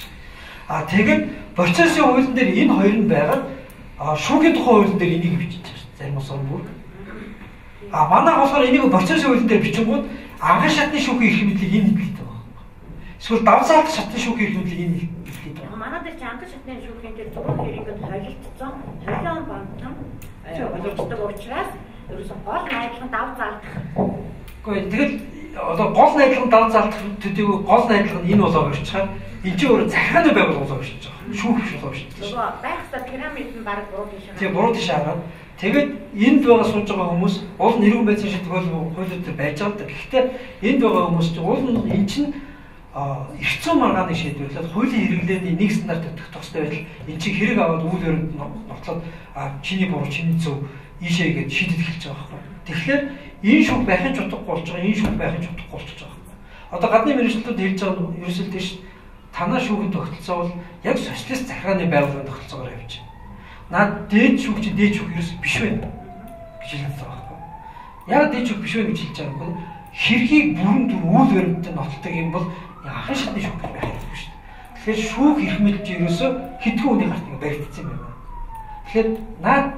Тэгээд процессын хуулийн дээр энэ хоёр нь байгаад шүүхийн тухай хуулийн дээр энийг бичиж байгаа. Зарим улс орн бүр. Манай болохоор энийг процессын хуулийн дээр бичингууд анхан шатны шүүхийн эрх мэдлийг энэ хэлдэг байна. Эсвэл давзаалт шатны шүүхийн эрх мэдлийг энэ хэлдэг байна. Манай дээр ч анхан шатны шүүхийн дээр зураг хэрэгэд холилдсон, холион бантан ойлгогддог учраас ерөөсөн гол найдлагын давзаалт. Гэхдээ тэгэл одоо гол найдлагын давзаалт төдийгүй гол найдлага нь энэ болоо өрчхаар энэ чинь өөрөө захааны байгууллага өрчж байгаа. Шүүх биш болоо өрчж байгаа. Нөгөө байхсаа пирамид нь баг буруу тийш. Тийм буруу тийш хараад тэгээд энд байгаа сууж байгаа хүмүүс уул нэргэн байцаан шийдэх хуулиуд дээр байж байгаа даа. Гэхдээ энд байгаа хүмүүс чинь уул нь эн чинь эрхцүү маргааны шийдвэрлэл хуулийн хэрэглээний нэг стандарт өгөх тустай байдал эн чинь хэрэг аваад үйл өрөнд нотлоод чиний буруу чиний зөв ийшээ гэж шийдэж эхэлж байгаа байхгүй. Тэгэхээр энэ шүүх байхын ч утгагүй болж байгаа, энэ шүүх байхын ч утгагүй болчихж байгаа байхгүй. Одоо гадны мэргэжилтүүд хэлж байгаа нь ерөөсөө тийш танаа шүүхийн тогтолцоо бол яг социалист захиргааны байгууллагын тогтолцоогоор явж байна. Наад дээд шүүх чи дээд шүүх ерөөс биш байна гэж хэлж байгаа байхгүй. Яг дээд шүүх биш байна гэж хэлж байгаа юм. Хэрхийг бүрэн дүр үйл баримттай нотолдог юм бол анхан шатны шүүх байх юм шүү дээ. Тэгэхээр шүүх эрх мэдэл ерөөсөө хэдхэн хүний гарт ингэ баригдсан юм байна. Тэгэхээр наад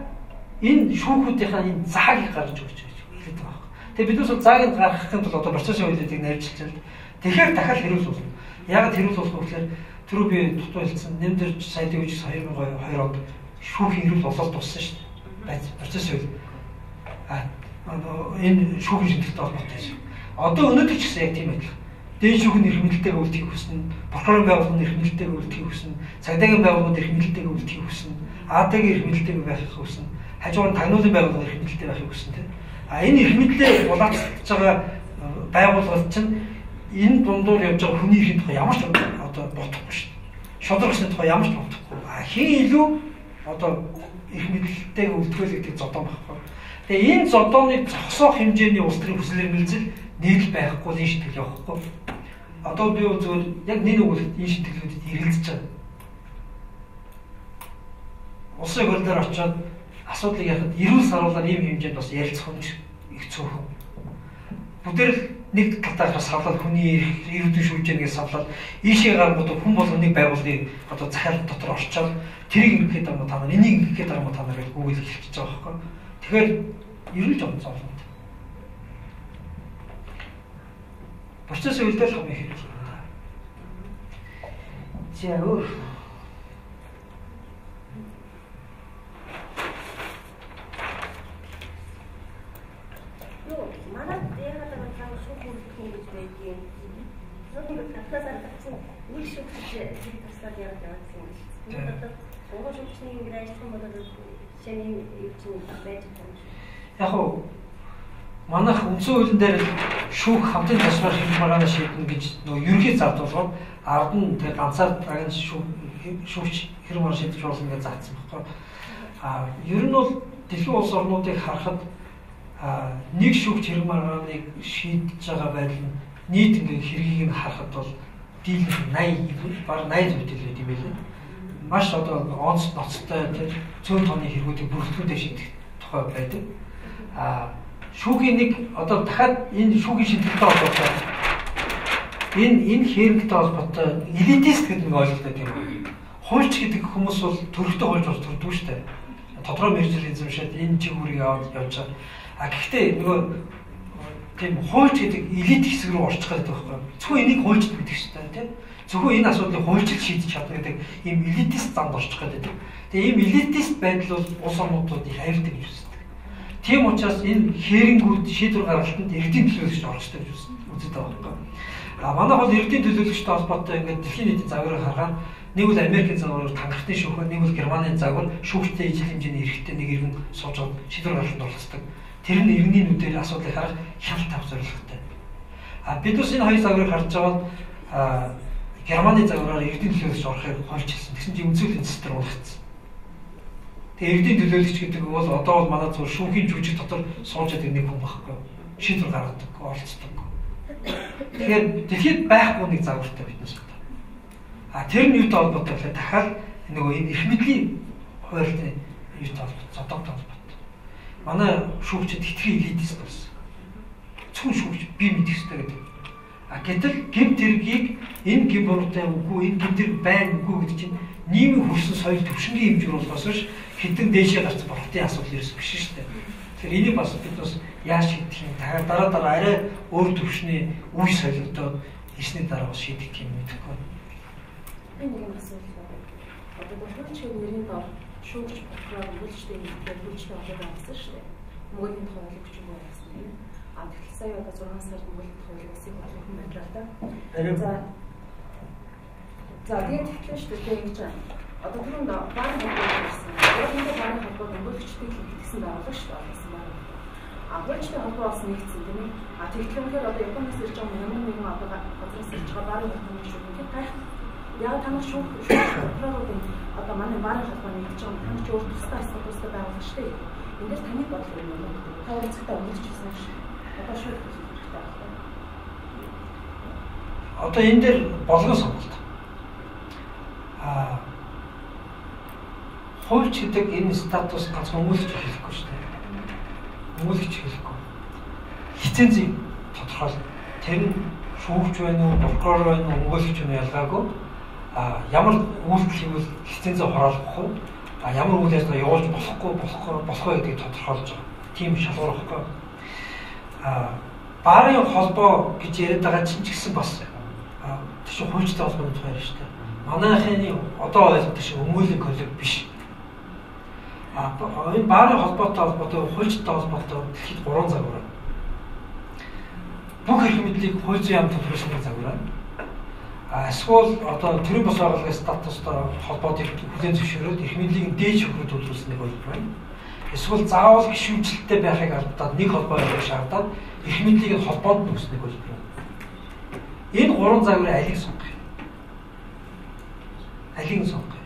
энэ шүүхүүдийнхаа энэ заагийг гаргаж өгч хэлээд байгаа. Тэгээ биднээс бол зааг нь гаргахын тулд одоо процессын хуулийг нэрлэж байна. Тэгэхээр дахиад хэрүүл болно. Яг тэр үл болох гэхээр түрүү би дутуу хэлсэн нэмдэрч сая дэвж 2002 онд шүүхийн эрүүл болол туссан шүү дээ. Процесс үйл энэ шүүхийн шинжилгээтэй холбоотой юм. Одоо өнөөдөр ч гэсэн яг тийм адилхан. Дээд шүүхийн эрх мэдэлтэйг үлдэхийг хүснэ, прокурорын байгууллагын эрх мэдэлтэйг үлдэхийг хүснэ, цагдаагийн байгууллагын эрх мэдэлтэйг үлдэхийг хүснэ, АД-гийн эрх мэдэлтэйг байхыг хүснэ, хажуугаар нь тагнуулын байгууллагын эрх мэдэлтэй байхыг хүснэ. Энэ эрх мэдлээ улаацж байгаа байгууллага чинь энэ дундуур явж байгаа хүний эрхийн тухай ямар ч одоо бодохгүй шүү дээ. Шударгасны тухай ямар ч бодохгүй. Хин илүү одоо эрх мэдэлтэйг үлдэхэл гэдэг зодон байхгүй. Тэгээ энэ зодоныг зогсоох хэмжээний улс төрийн хүсэл эрмэлзэл нийл байхгүй энэ шийтгэл явахгүй. Одоо би зөвхөн яг нэг үг энэ шийтгэлүүдэд эргэлзэж байгаа. Улсын хурдаар очиод асуудлыг ярихад эрүүл саруулаар ийм хэмжээнд бас ярилцах юм их цөөхөн. Бүгдээр л нэг талаас савлал хүний эрдэнэ шүүжээнээс савлал ийшээ гаргууд хүн болгоныг байгуулгын одоо захиалга дотор орчоод тэрийг ингэхэд байгаа та нар энийг ингэхэд байгаа та нар гэж гүйл хэлчихэж байгаа байхгүй. Тэгэхээр эрүүл жон зовлон. Процесс үйлдэл хамгийн хэрэгтэй юм да. За өөр манайд яагаад байгаа шүүх үйлдэл гэж байдгийг зөвхөн татгалзаад гэсэн үйл шүүгч таслаад яваад байгаа юм. Одоо угаас шүүгчний ингээд ажиллах бол шинэ өвчин байж байгаа юм. Яг уу манайх үндсэн хуулийн дээр шүүх хамтын тасраар хэмжмагаана шийднэ гэж нөгөө ерөнхий зав болгоод ард нь тэг ганцаар даган шүүгч хэрмээр шийдэж болно гэж заасан байхгүй. Ер нь бол дэлхийн улс орнуудыг харахад нэг шүүгч хэрмээргааныг шийдэж байгаа байдал нь нийт ингээ хэргийг нь харахад бол дийлэнх 80 баг 80% байд юм байлээ. Маш одоо онц ноцтой тэр цөөн тооны хэрэгүүдийг бүрэлдэхүүнтэй шийдэх тухай байдаг. Шүүхийн нэг одоо дахиад энэ шүүхийн шийдэлтэй холбоотой энэ хэрэгтэй холбоотой элитист гэдэг нэг ойлголт байдаг юм. Хуульч гэдэг хүмүүс бол төрөлхтөө хуульч болж төрдөг шүү дээ. Тодорхой мэргэжлийн эзэмшээд энэ чигүүрийг аваад явж байгаа. Гэхдээ нөгөө тийм хуульч гэдэг элит хэсэг рүү орчих гэдэг байхгүй. Зөвхөн энийг хуульчд мэдэх шүү дээ, тийм. Зөвхөн энэ асуудлыг хуульчид шийдэж чадна гэдэг ийм элитист замд орчих гэдэг. Тэгээ ийм элитист байдал бол улс орнуудад их аюултай гэж үздэг. Тийм учраас энэ хээрингүүд шийдвэр гаргалтанд эрдийн төлөөлөгч орох хэрэгтэй гэж үздэг байгаа байхгүй. Манайх бол эрдийн төлөөлөгчтэй холбоотой ингээд дэлхийн нийтийн загварыг харгаад нэг бол Америкийн загвар танхартын шүүх, нэг бол Германы загвар шүүгчтэй ижил хэмжээний эрхтэй нэг иргэн суужгаад шийдвэр гаргалтанд оролцдог. Тэр нь иргэний нүдээр асуудлыг харах хяналт авах зорилготой. Бид бас энэ хоёр загварыг харж байгаа Германы загвараар эрдийн төлөөлөгч орохыг хольж хэлсэн. Тэгсэн чинь үзүүлэлт цэцтэр уулгацсан. Тэгээ эрдийн төлөөлөгч гэдэг нь бол одоо бол манай зөв шүүхийн жүжиг дотор сууж байгаа нэг хүн байхгүй. Шийдвэр гаргадаг, оролцдог. Тэгэхээр дэлхийд байхгүй нэг загвартай биднес байна. Тэр нь юутай холбоотой вэ? Дахиад нөгөө энэ эрх мэдлийн хуультай юутай холбоотой, зодонтой холбоотой. Манай шүүгчид хитрхи элитист болсон. Зөвхөн шүүгч би мэдэх хэрэгтэй гэдэг. Гэтэл гэмт хэргийг энэ гэм буруутай үгүй, энэ гэмт хэрэг байна үгүй гэдэг чинь нийгмийн хөрсөн соёл төвшингийн хэмжүүр болохоос биш хитэн дээшээ гарч болохын асуудал ерөөс биш шүү дээ. Тэгэхээр энийг бас бид бас яаж шийдэх юм дараа арай өөр төвшний үе солигдоод ирсний дараа бас шийдэх юм мэдэхгүй. Энэ нэг асуудал байна. Одоо бүрхүүчийн нэрийн дор шүүгч прокурор үйлчлэгчтэй үйлчлэгчтэй болоод авсан шүү дээ. Мөнгөний тухай өгч юм байсан юм. Тэгэхээр сая одоо 6 сард мөнгөний тухай өгсөн болох юм байна л да. За тэгээд хэлсэн шүү дээ ингэж байна. Одоо түрүүнд бааны холбоо гэсэн. Өөрөндөө бааны холбоо мөнгөлөгчтэй хэлсэн байгаа шүү дээ. Хуульчтай холбоо бас нэгдсэн тийм ээ. Тэгтлэнхээр одоо Японоос ирж байгаа ямар нэгэн одоо газраас ирж байгаа бааны холбооны шүү дээ. Яг танах шүүх прокуроруудын одоо манай бааны холбоо нэгдэж байгаа танах ч өөр тусдаа статустай байгаа шүү дээ. Эндээс таны бодлого юм уу? Та өөрсдөө өгч хэлсэн шүү. Одоо шүүх хэрэгтэй байна. Одоо энэ дээр болгон сонголт. Хуульч гэдэг энэ статус ганцхан өмөлөж хэлэхгүй шүү дээ. Өмөлөж хэлэхгүй. Лицензийг тодорхойл. Тэр нь шүүгч байна уу, прокурор байна уу, өмөлөж байна ялгаагүй. Ямар үйлдэл хийвэл лицензээ хороолох уу? Ямар үйл ажиллагаа явуулж болохгүй гэдгийг тодорхойлж байгаа. Тийм шалгуур واخхой. Баарын холбоо гэж яриад байгаа чинь ч гэсэн бас чи хуульчтай холбооны тухай ярьж байна. Манайхын одоо ойлгодог шиг өмгөөлөг коллег биш. Энэ баарын холбоотой хуульчтай холбоотой дэлхийд 3 загвар байна. Бүх эрх мэдлийг хууль зүйн яам төлөвлөсөн загвар байна. Эсвэл одоо төрийн бос байгууллагын статустай холбоотыг хүлээн зөвшөөрөөд эрх мэдлийг дээж өгөх төлөвлөсөн нэг бол байна. Эсвэл заавал гишүүнчлэлтэй байхыг алдаад нэг холбоо явуулах шаардаад эрх мэдлийг холбоонд нөхснэг бол байна. Энэ 3 загварын алийг сонгох. Алийг сонгох.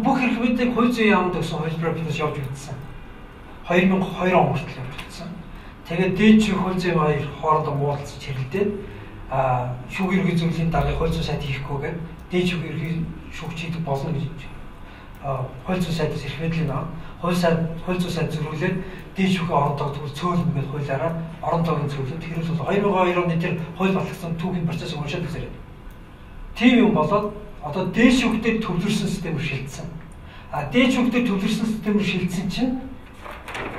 Бүх эрх мэдлийг хууль зүйн яамд гэсэн хуулбараар биднес явж үзсэн. 2002 он хүртэл явж үзсэн. Тэгээд дээд шүүх хууль зүйн хоёр хоорондоо муудалцаж хэрэлдээд шүүх ерөнхий зөвлөлийн дарга хууль зүйн сайд хийхгүйгээр дээд шүүх ерөнхий шүүгч хийдэг болно гэж хууль зүйн сайдаас эрх мэдлийн хууль зүйн сайд зөрүүлээд дээд шүүхийн орон тогтмол цөөлнө гэж хуулиараа орон тогтмол цөөлөд тэрүүл 2002 оны тэр хууль батлагдсан түүхийн процесс уншаад үзээрэй. Тийм юм болоод одоо дээд шүүхтэй төвлөрсөн системээр шилжсэн. Дээд шүүхтэй төвлөрсөн системээр шилжсэн чинь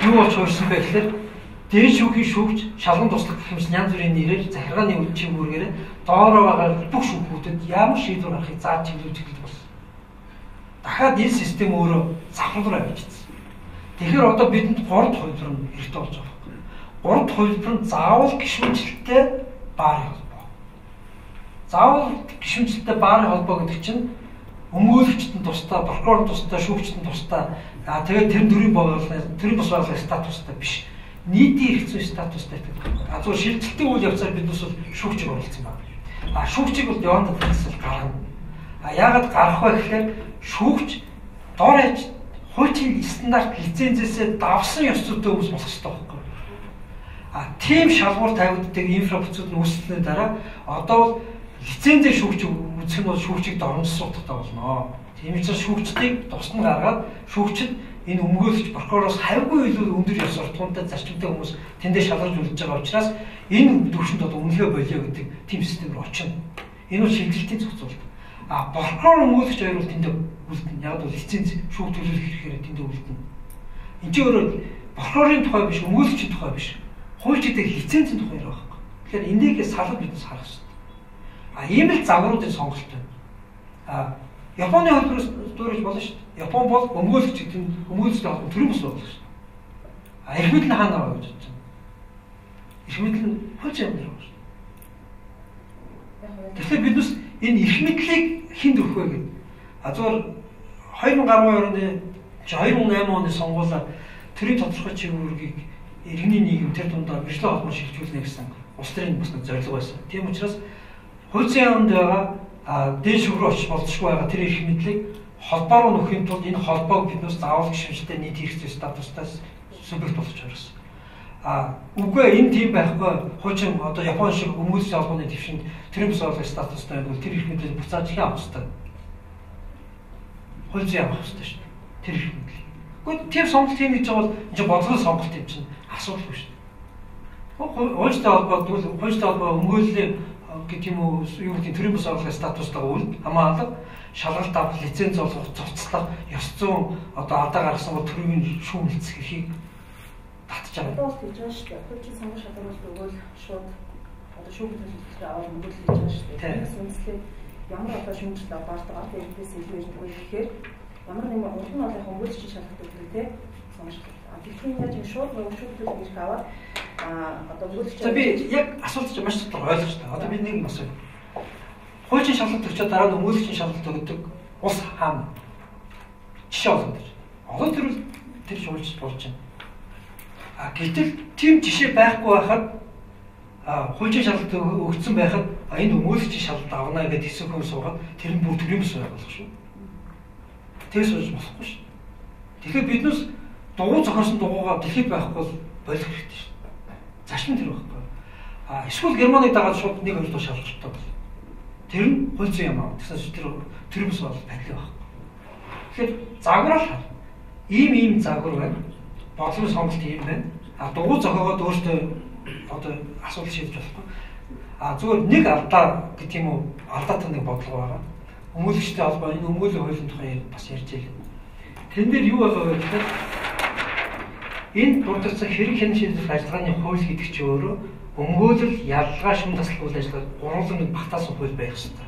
юу болж хуурсан бэ гэхээр дээд шүүхийн шүүгч шалган туслах гэх юмсан янз бүрийн нэрээр захиргааны үдчийн бүргээр доороо байгаа бүх шүүхүүдэд ямар шийдвэр гаргахыг зааж чиглүүлж эхэлдэг болсон. Дахиад энэ систем өөрөө завхраар авчихсан. Тэгэхээр одоо бидэнд 3 хувилбар нь хэрэгтэй болж байгаа юм. 3 хувилбар нь заавал гишүүнчлэлтэй баарын холбоо. Заавал гишүүнчлэлтэй баарын холбоо гэдэг чинь өмгөөлөгчтөнд тусдаа, прокурорын тусдаа, шүүгчтөнд тусдаа тэгээд тэр төрийн бос байгууллагын статустай биш. Нийтийн эрх зүйн статустай гэдэг. Зөв шилжилтийн үйл явцаар бид бас шүүгчийг оруулсан байна. Шүүгчийг бол явандад хэлсэл гаргана. Яагаад гарах вэ гэхээр шүүгч дор аж хуулийн стандарт лицензээсээ давсан ёс зүйтэй хүмүүс болох хэрэгтэй байхгүй. Тийм шалгуур тавигддаг инфра бүцүүд нь үүсэлтний дараа одоо бол лицензээ шүүгч үзэх нь бол шүүгчийг доромжсуудтай болно. Тийм учраас шүүгчдийг тусна гаргаад шүүгчд энэ өмгөөлөгч прокуророос харьгүй илүү өндөр ёс суртахуунтай зарчимтай хүмүүс тэндээ шалгарч үлдэж байгаа учраас энэ төвшөнд одоо үнэлгээ болио гэдэг тийм систем рүү очино. Энэ бол шилжилтийн зохицуулалт. Прокурор өмгөөлөгч хоёр бол тэндээ үлдэнэ. Яг бол лиценз шүүх төлөвлөх хэрэгээр тэндээ үлдэнэ. Энд чинь өөрөө прокурорын тухай биш, өмгөөлөгчийн тухай биш. Хуульчдын лицензийн тухай ярих байхгүй. Тэгэхээр энийгээ салгаж биднес харах хэрэгтэй. Ийм л загваруудын сонголт байна. Японы хөлбөрөөс дүүрэж болно шүү дээ. Япон бол өмгөөлөгч гэдэг нь өмгөөлөгчтэй холбоотой төрийн бос байгууллага шүү дээ. Эрх мэдэл нь хаана байгаа гэж бодож байна. Эрх мэдэл нь хууль зүйн яамд байгаа шүү дээ. Тэгэхээр бид бас энэ эрх мэдлийг хүнд өгөх вэ гэдэг. Зүгээр 2012 оны 2008 оны сонгуулиар төрийн тодорхой чиглэлийг иргэний нийгэм тэр дундаа мэржлийн холбоо шилжүүлнэ гэсэн улс төрийн бас нэг зорилго байсан. Тийм учраас хууль зүйн яамд байгаа дээд шүүх рүү очиж болзошгүй байгаа тэр эрх мэдлийг холбоо руу нөхөхийн тулд энэ холбоог биднээс заавал гишүүнчтэй нийт эрх зүйн статустаас субъект болгож харсан. Үгүй энэ тийм байхгүй. Хуучин одоо Япон шиг өмгөөлөгчийн холбооны төвшөнд төрийн бос байгууллагын статустай байвал тэр эрх мэдлийг буцааж хийх хэрэгтэй. Хууль зүйн авах хэрэгтэй шүү дээ. Тэр эрх мэдлийг. Гэхдээ тийм сонголт хийн гэж бол энэ бодлогын сонголт юм чинь асуудал биш шүү дээ. Хуульчтай холбоодвол хуульчтай холбоо өмгөөллийн гэдэг юм уу юу гэдэг төрийн бос байгууллагын статустайгаа үл хамаалал шалгалт авах лиценз олгох цуцлах ёс зүйн одоо алдаа гаргасан бол төрийн шүүмэлцэх эрхийг татж байгаа. Одоо л хийж байгаа шүү дээ. Хуучин сонгох шалгуулт өгвөл шууд одоо шүүх төлөвлөлтөөр аваад мөнгө хийж байгаа шүү дээ. Тэгээс үнэслээ ямар одоо шүүмжлэл баарддаг арга хэрэгтээс илүү юм гэхээр ямар нэгэн урд нь одоо хөнгөлөгчийн шалгалт өгдөгтэй сонирхол. Тэгэхээр яаж юм шууд нөгөө шүүх төлөвлөлт аваад одоо мөнгөлөгч. За би яг асуулт чинь маш тодорхой ойлгож байна. Одоо би нэг юм асууя. Хуучин шалгалт өгчөө дараа нь өмгөөлөгчийн шалгалт өгдөг ус хаана? Жишээ олгоно. Одоо тэр шуулж болж байна. Гэтэл тийм жишээ байхгүй байхад хуучин шалгалт өгсөн байхад энэ өмгөөлөгчийн шалгалт авна гэдэг хэсэг хүн суугаад тэр нь бүр төрийн бос байгуулах шүү. Тэгээс болж болохгүй шүү. Тэгэхээр биднээс дугуй зохиосон дугуйгаа дэлхийд байхгүй бол болох хэрэгтэй шүү. Зашин тэр байхгүй. Эсвэл Германыг дагаад шууд 1-2 дуу шалгах хэрэгтэй бол. Тэр нь хууль зүйн юм аа. Тэгсэн тэр төрийн бос байгуулалт байдлаа байхгүй. Тэгэхээр загвар ийм загвар байна. Бодлогын сонголт юм байна. Дугуй зохиогоод өөртөө одоо асуудал шийдэж болохгүй. Зүгээр нэг алдаа гэх юм уу алдаатай нэг бодлого байгаа. Өмгөөлөгчтэй холбоо энэ өмгөөллийн хуулийн тухай бас ярьж байлаа. Тэн дээр юу байгаа вэ гэхээр энэ дурдсан хэрэг хяналтын ажиллагааны хууль гэдэг чинь өөрөө өмгөөлөл, ялгаа, шүүн таслах үйл ажиллагаа гурван багтаасан хууль байх хэрэгтэй.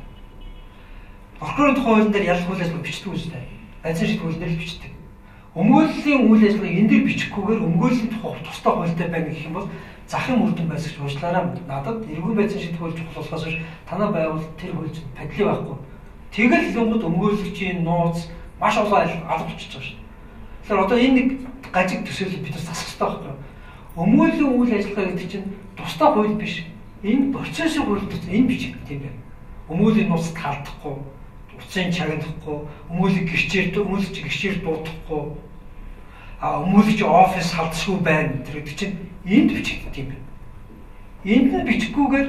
Прокурорын тухай хуулийн дээр ялах үйл ажиллагаа бичдэг үстэй. Байцаан шийдэх хууль дээр л бичдэг. Өмгөөллийн үйл ажиллагааг энэ дээр бичихгүйгээр өмгөөллийн тухай тусдаа хуультай байна гэх юм бол захын мөрдөн байсагч уучлаарай надад эргэн байцаан шийдэх хууль чухлуулахаас биш танай байгуул тэр хуульд падли байхгүй. Тэгэл хилэнгууд өмгөөлөгчийн нууц маш олон алга болчихж байгаа шүү. Тэгэхээр одоо энэ нэг гажиг төсөөлөл бид нар засах хэрэгтэй байхгүй. Өмгөөллийн үйл ажиллагаа гэдэг чинь тусдаа хууль биш. Энэ процессын хууль тус энэ бичиг тийм байна. Өмгөөлийн нууц таалдахгүй, уцын чагнахгүй, өмгөөлөг гэрчээр дуудахгүй, өмгөөлөгч офис халдсгүй байна гэдэг чинь энд бичигддэг юм байна. Энд нь бичггүйгээр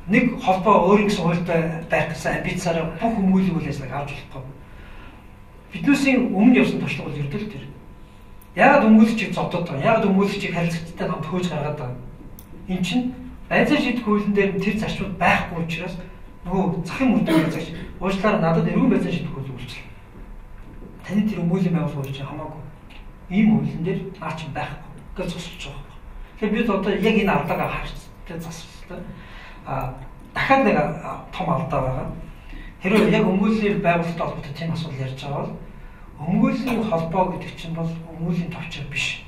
нэг холбоо өөр гэсэн хуультай байх гэсэн амбицаараа бүх өмгөөлийн үйл ажиллагааг авч болохгүй. Биднээсийн өмнө явсан туршлага бол ердөө л тэр. Яагаад өмгөөлөгчийг зодод байгаа? Яагаад өмгөөлөгчийг харилцагчтай хамт хөөж гаргаад байгаа? Эн чинь байцаан шийдэх хуулийн дээр тэр зарчмууд байхгүй учраас нөгөө захын мөрдөн байцаагч уучлаарай надад эргэн байцаан шийдэх хууль үйлчлээ. Таны тэр өмгөөлийн байгууллага чинь хамаагүй. Ийм хуулийн дээр наа чинь байхгүй гэж зогсож байгаа. Тэгэхээр бид одоо яг энэ алдаага харж тэ засвал дахиад нэг том алдаа байгаа. Хэрвээ яг өмгөөлийн байгууллагатай холбоотой тийм асуудал ярьж байгаа бол өмгөөлийн холбоо гэдэг чинь бол өмгөөлийн товчор биш.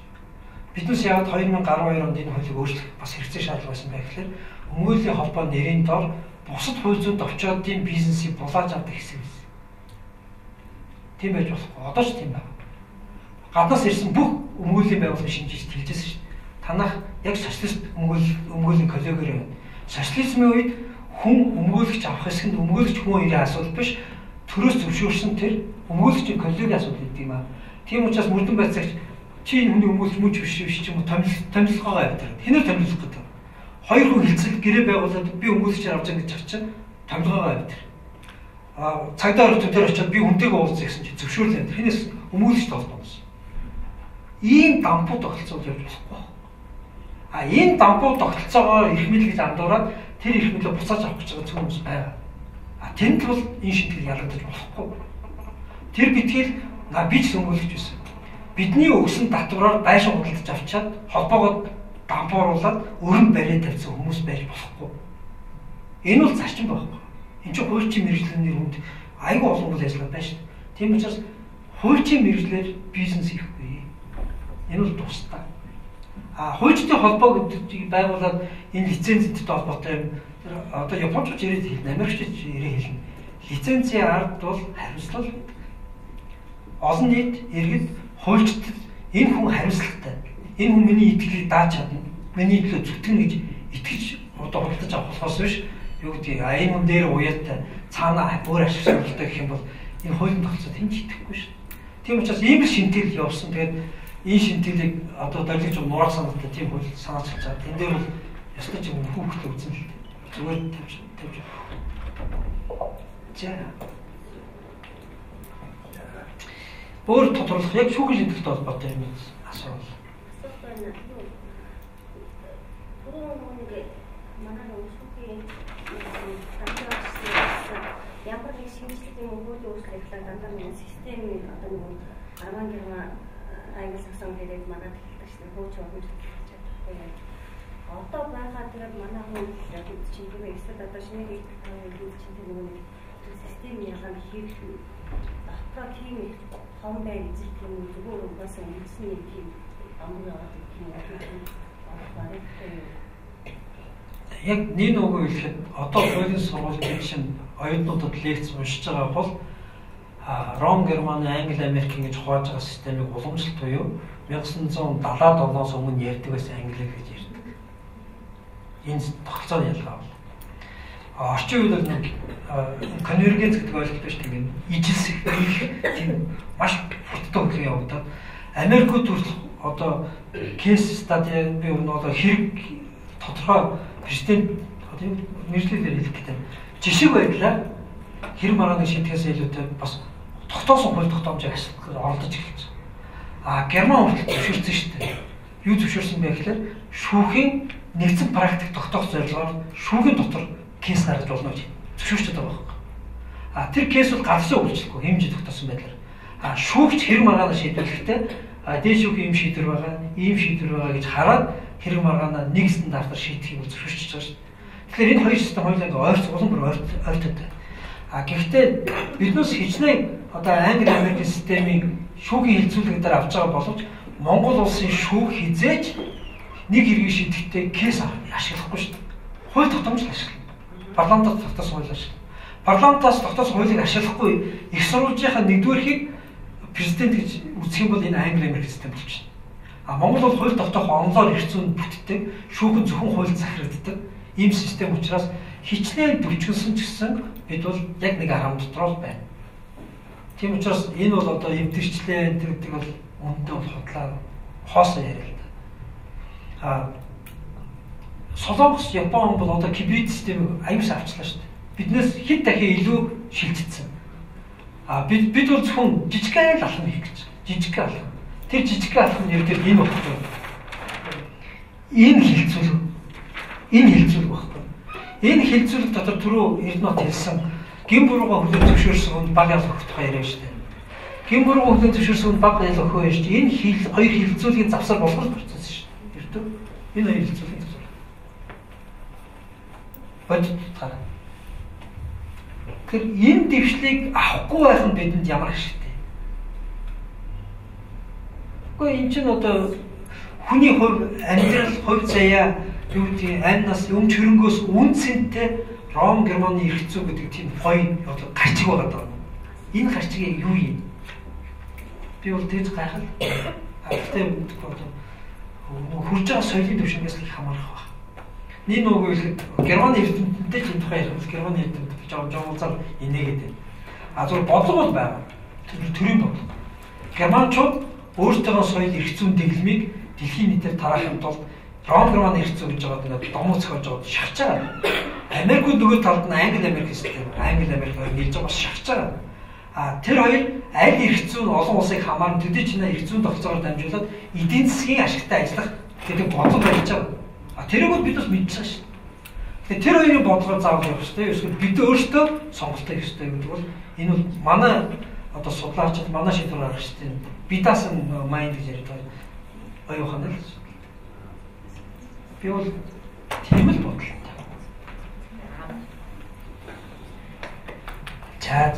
Биднээс яг 2012 онд энэ хуулийг өөрчлөх бас хэрэгцээ шаардлага байсан байх гэхээр өмгөөлийн холбоо нэрийн дор бусад хууль зүйн товчоодын бизнесийг булааж авдаг хэсэг байсан. Тийм байж болохгүй. Одоо ч тийм байна. Гаднаас ирсэн бүх өмгөөлийн байгууллага шинжиж хэлжсэн шүү дээ. Танах яг социалист өмгөөлийн коллегоор байна. Социализмын үед хүн өмгөөлөгч авах хэсгэнд өмгөөлөгч хүн ирээ асуудал биш. Төрөөс зөвшөөрсөн тэр өмгөөлөгчийн коллегийн асуудал гэдэг юм аа. Тийм учраас мөрдөн байцаагч чи энэ хүний өмгөөлөгч мөн ч биш ч юм уу томилгоогоо авдаг. Хинээр томилох гэдэг. Хоёр хүн хилцэл гэрээ байгуулад би өмгөөлөгчээр авч байгаа гэж чинь томилгоогоо авдаг. Цагдаа орох төвдөр очиод би хүнтэйгээ уулзах гэсэн чи зөвшөөрлөө. Хинээс өмгөөлөгч толгоно гэсэн. Ийм дампуу тогтолцоо явж болохгүй. Энэ дампуу тогтолцоогоор их мэдл гэж андуураад тэр их мэдлээ буцааж авах гэж байгаа хүмүүс байгаа. Тэнд бол энэ шийтгэл ялгагдаж болохгүй. Тэр битгийл би ч өмгөөлөгч байсан. Бидний өгсөн татвараар байшин худалдаж авчаад холбоогоо дампууруулаад өрөнд бариад тавьсан хүмүүс байж болохгүй. Энэ бол зарчим байхгүй. Энд чинь хуульчийн мэргэжлийн хүнд айгүй олон үйл ажиллагаа байна шүү дээ. Тийм учраас хуульчийн мэргэжлэр бизнес хийхгүй. Энэ бол тусдаа. Хуульчдын холбоо гэдгийг байгуулад энэ лицензтэй холбоотой юм. Одоо Японч ирээд хэлнэ, Америкч ирээд хэлнэ. Лицензийн ард бол хариуцлага гэдэг. Олон нийт иргэд хуульчдад энэ хүн хариуцлагатай. Энэ хүн миний итгэлийг дааж чадна. Миний төлөө зүтгэн гэж итгэж одоо худалдаж авах болохоос биш. Юу гэдэг энэ хүн дээр уяатай цаанаа өөр ашиг сонирхолтой гэх юм бол энэ хуулийн тогтолцоод хэн ч итгэхгүй шүү. Тийм учраас ийм л шинтгэл явсан. Тэгээд энэ шинтгэлийг одоо долгиж нуурах санаатай тийм хөл санаач хэлж байгаа. Тэн дээр бол ёстой ч юм хүүхдээ үзэн л зүгээр тавьж. За. Өөр тодорлох яг шүүхийн шинтгэлтэй холбоотой юм асуувал. Ямар нэг шинжилгээ мөнгөний өөрчлөлт дандаа нэг системийн одоо нэг 10 гэрмаа англи саксон гэдэг манад хэлдэг хөөч өгч чадахгүй юм. Одоо байгаа тэгээд манай хүн яг чингээ эсвэл одоо шинэ хэлбэр чинь нэг систем ягаан хэрэг дотроо тийм том байх эзэлт юм зүгээр угаасаа үндсэн нэг тийм амраа гэдэг юм яг нэг нөгөө хэлэхэд одоо хуулийн сургуулийн чинь оюутнуудад лекц уншиж байгаа бол Ром, Герман, Англи, Америк ингэж хувааж байгаа системийг уламжлалт буюу 1977-аас өмнө ярьдаг байсан англи гэж ярьдаг. Энэ тогтолцооны ялгаа бол. Орчин үед бол конвергенц гэдэг ойлголт биш тийм ижилсэх тийм маш хурдтай хөдөлгөөн явагдаад Америкт одоо кейс стади би өнөөдөр хэрэг тодорхой президент одоо нэрлэлээр хэлэх гэдэг жишээ байдлаар хэрэг маргааны шийтгэхээс илүүтэй бас тогтоосон хууль тогтоомжийг оролдож эхэлж байгаа. Герман хүртэл зөвшөөрсөн шүү дээ. Юу зөвшөөрсөн бэ гэхээр шүүхийн нэгдсэн практик тогтоох зорилгоор шүүхийн дотор кейс гаргаж болно гэж зөвшөөрч байгаа байхгүй. Тэр кейс бол галзуу үйлчлэхгүй хэмжээ тогтоосон байдлаар. Шүүгч хэрэг маргаанаа шийдвэрлэхдээ дээд шүүхийн ийм шийдвэр байгаа гэж хараад хэрэг маргаанаа нэг стандартаар шийдэхийг зөвшөөрч байгаа шүү дээ. Тэгэхээр энэ хоёр систем хоёулаа ингээ улам бүр ойртоод байна. Гэхдээ биднээс хичнээн одоо Англи Америкийн системийн шүүхийн хилцүүлэг дээр авч байгаа боловч Монгол улсын шүүх хизээж нэг хэргийг шийдэхдээ кейс ашиглахгүй шүү дээ. Хууль тогтоомжтой ашиглана. Парламентаас тогтоосон хууль ашиглана. Парламентаас тогтоосон хуулийг ашиглахгүй их сурвалжийнхаа нэгдүгээрхийг президент гэж үзэх юм бол энэ Англи Америк систем болчихно. Монгол бол хууль тогтоох онлоор эрх зүйн бүтдэг, шүүхэн зөвхөн хууль захирагддаг ийм систем учраас хичнээн дэвчгэнсэн ч гэсэн бид бол яг нэг арга дотор л байна. Тийм учраас энэ бол одоо эвдэрчлээ гэдэг бол үнэндээ бол хотлоо хоосоо яриа л да. Солонгос, Япон бол одоо кибрид систем аюулс авчлаа шүү дээ. Биднээс хэд дахин илүү шилжчихсэн. Бид бол зөвхөн жижигхэн алхам хийх гэж. Жижигхэн алхам. Тэр жижигхэн алхам нэрээр энэ багхгүй. Энэ хилцүүлэг багхгүй. Энэ хилцүүлэг дотор түрүү Эрдэнэт хэлсэн гин бурууга хүлээн зөвшөөрсөн хүн баг ял өгөх яриа шүү дээ. Гин бурууга хүлээн зөвшөөрсөн хүн баг ял өгөх байж энэ хоёр хилцүүлгийн завсар болгох процесс шүү дээ. Эрдэнэ энэ хоёр хилцүүлгийн завсар. Бодит гараа. Тэр энэ дэвшлийг авахгүй байх нь бидэнд ямар ашигтай. Гэхдээ энэ чинь одоо хүний хувь амьдрал, хувь заяа юу гэдэг амнаас өмч хөрөнгөөс үнцэнтэй Ром Германы эрх зүй гэдэг тийм гоё одоо гарчиг байгаа даа. Энэ гарчиг юу юм? Би бол тэгж гайхал. Гэхдээ хурж байгаа соёлын төвшнгээс их хамаарах байна. Нэг нөгөө хэлэхэд Германы эрдэмтэнтэй ч энэ тухай ярих. Германы эрдэмтэд жоо инээгээд байна. Зөв бодлого бол байгаа. Төрийн бодлого. Германчууд өөрсдөө соёл эрх зүйн дэглэмийг дэлхийн нийтээр тараахын тулд Ром Германы эрх зүй гэж байгаа нэг домог зохиож байгаа шахаж байгаа. Америкууд нөгөө талд нь Англи Америк систем, Англи Америк нийлж байгаа бас шахаж байгаа. Тэр хоёр аль эрх зүйн олон улсыг хамааран төдий чинээ эрх зүйн тогтоогоор дамжуулаад эдийн засгийн ашигтай ажиллах гэдэг бодлого барьж байгаа. Тэрийг бол бид бас мэдчихсэн шүү дээ. Тэр хоёрын бодлогоор заавал явах хэрэгтэй. Эсвэл бид өөрсдөө сонголтоо хийх хэрэгтэй гэдэг бол энэ бол манай одоо судлаачид манай шийдвэр гаргах хэрэгтэй. Бидаас нь майнд гэж яриад байгаа. Оюухан л. Би бол тийм л бодлоо. За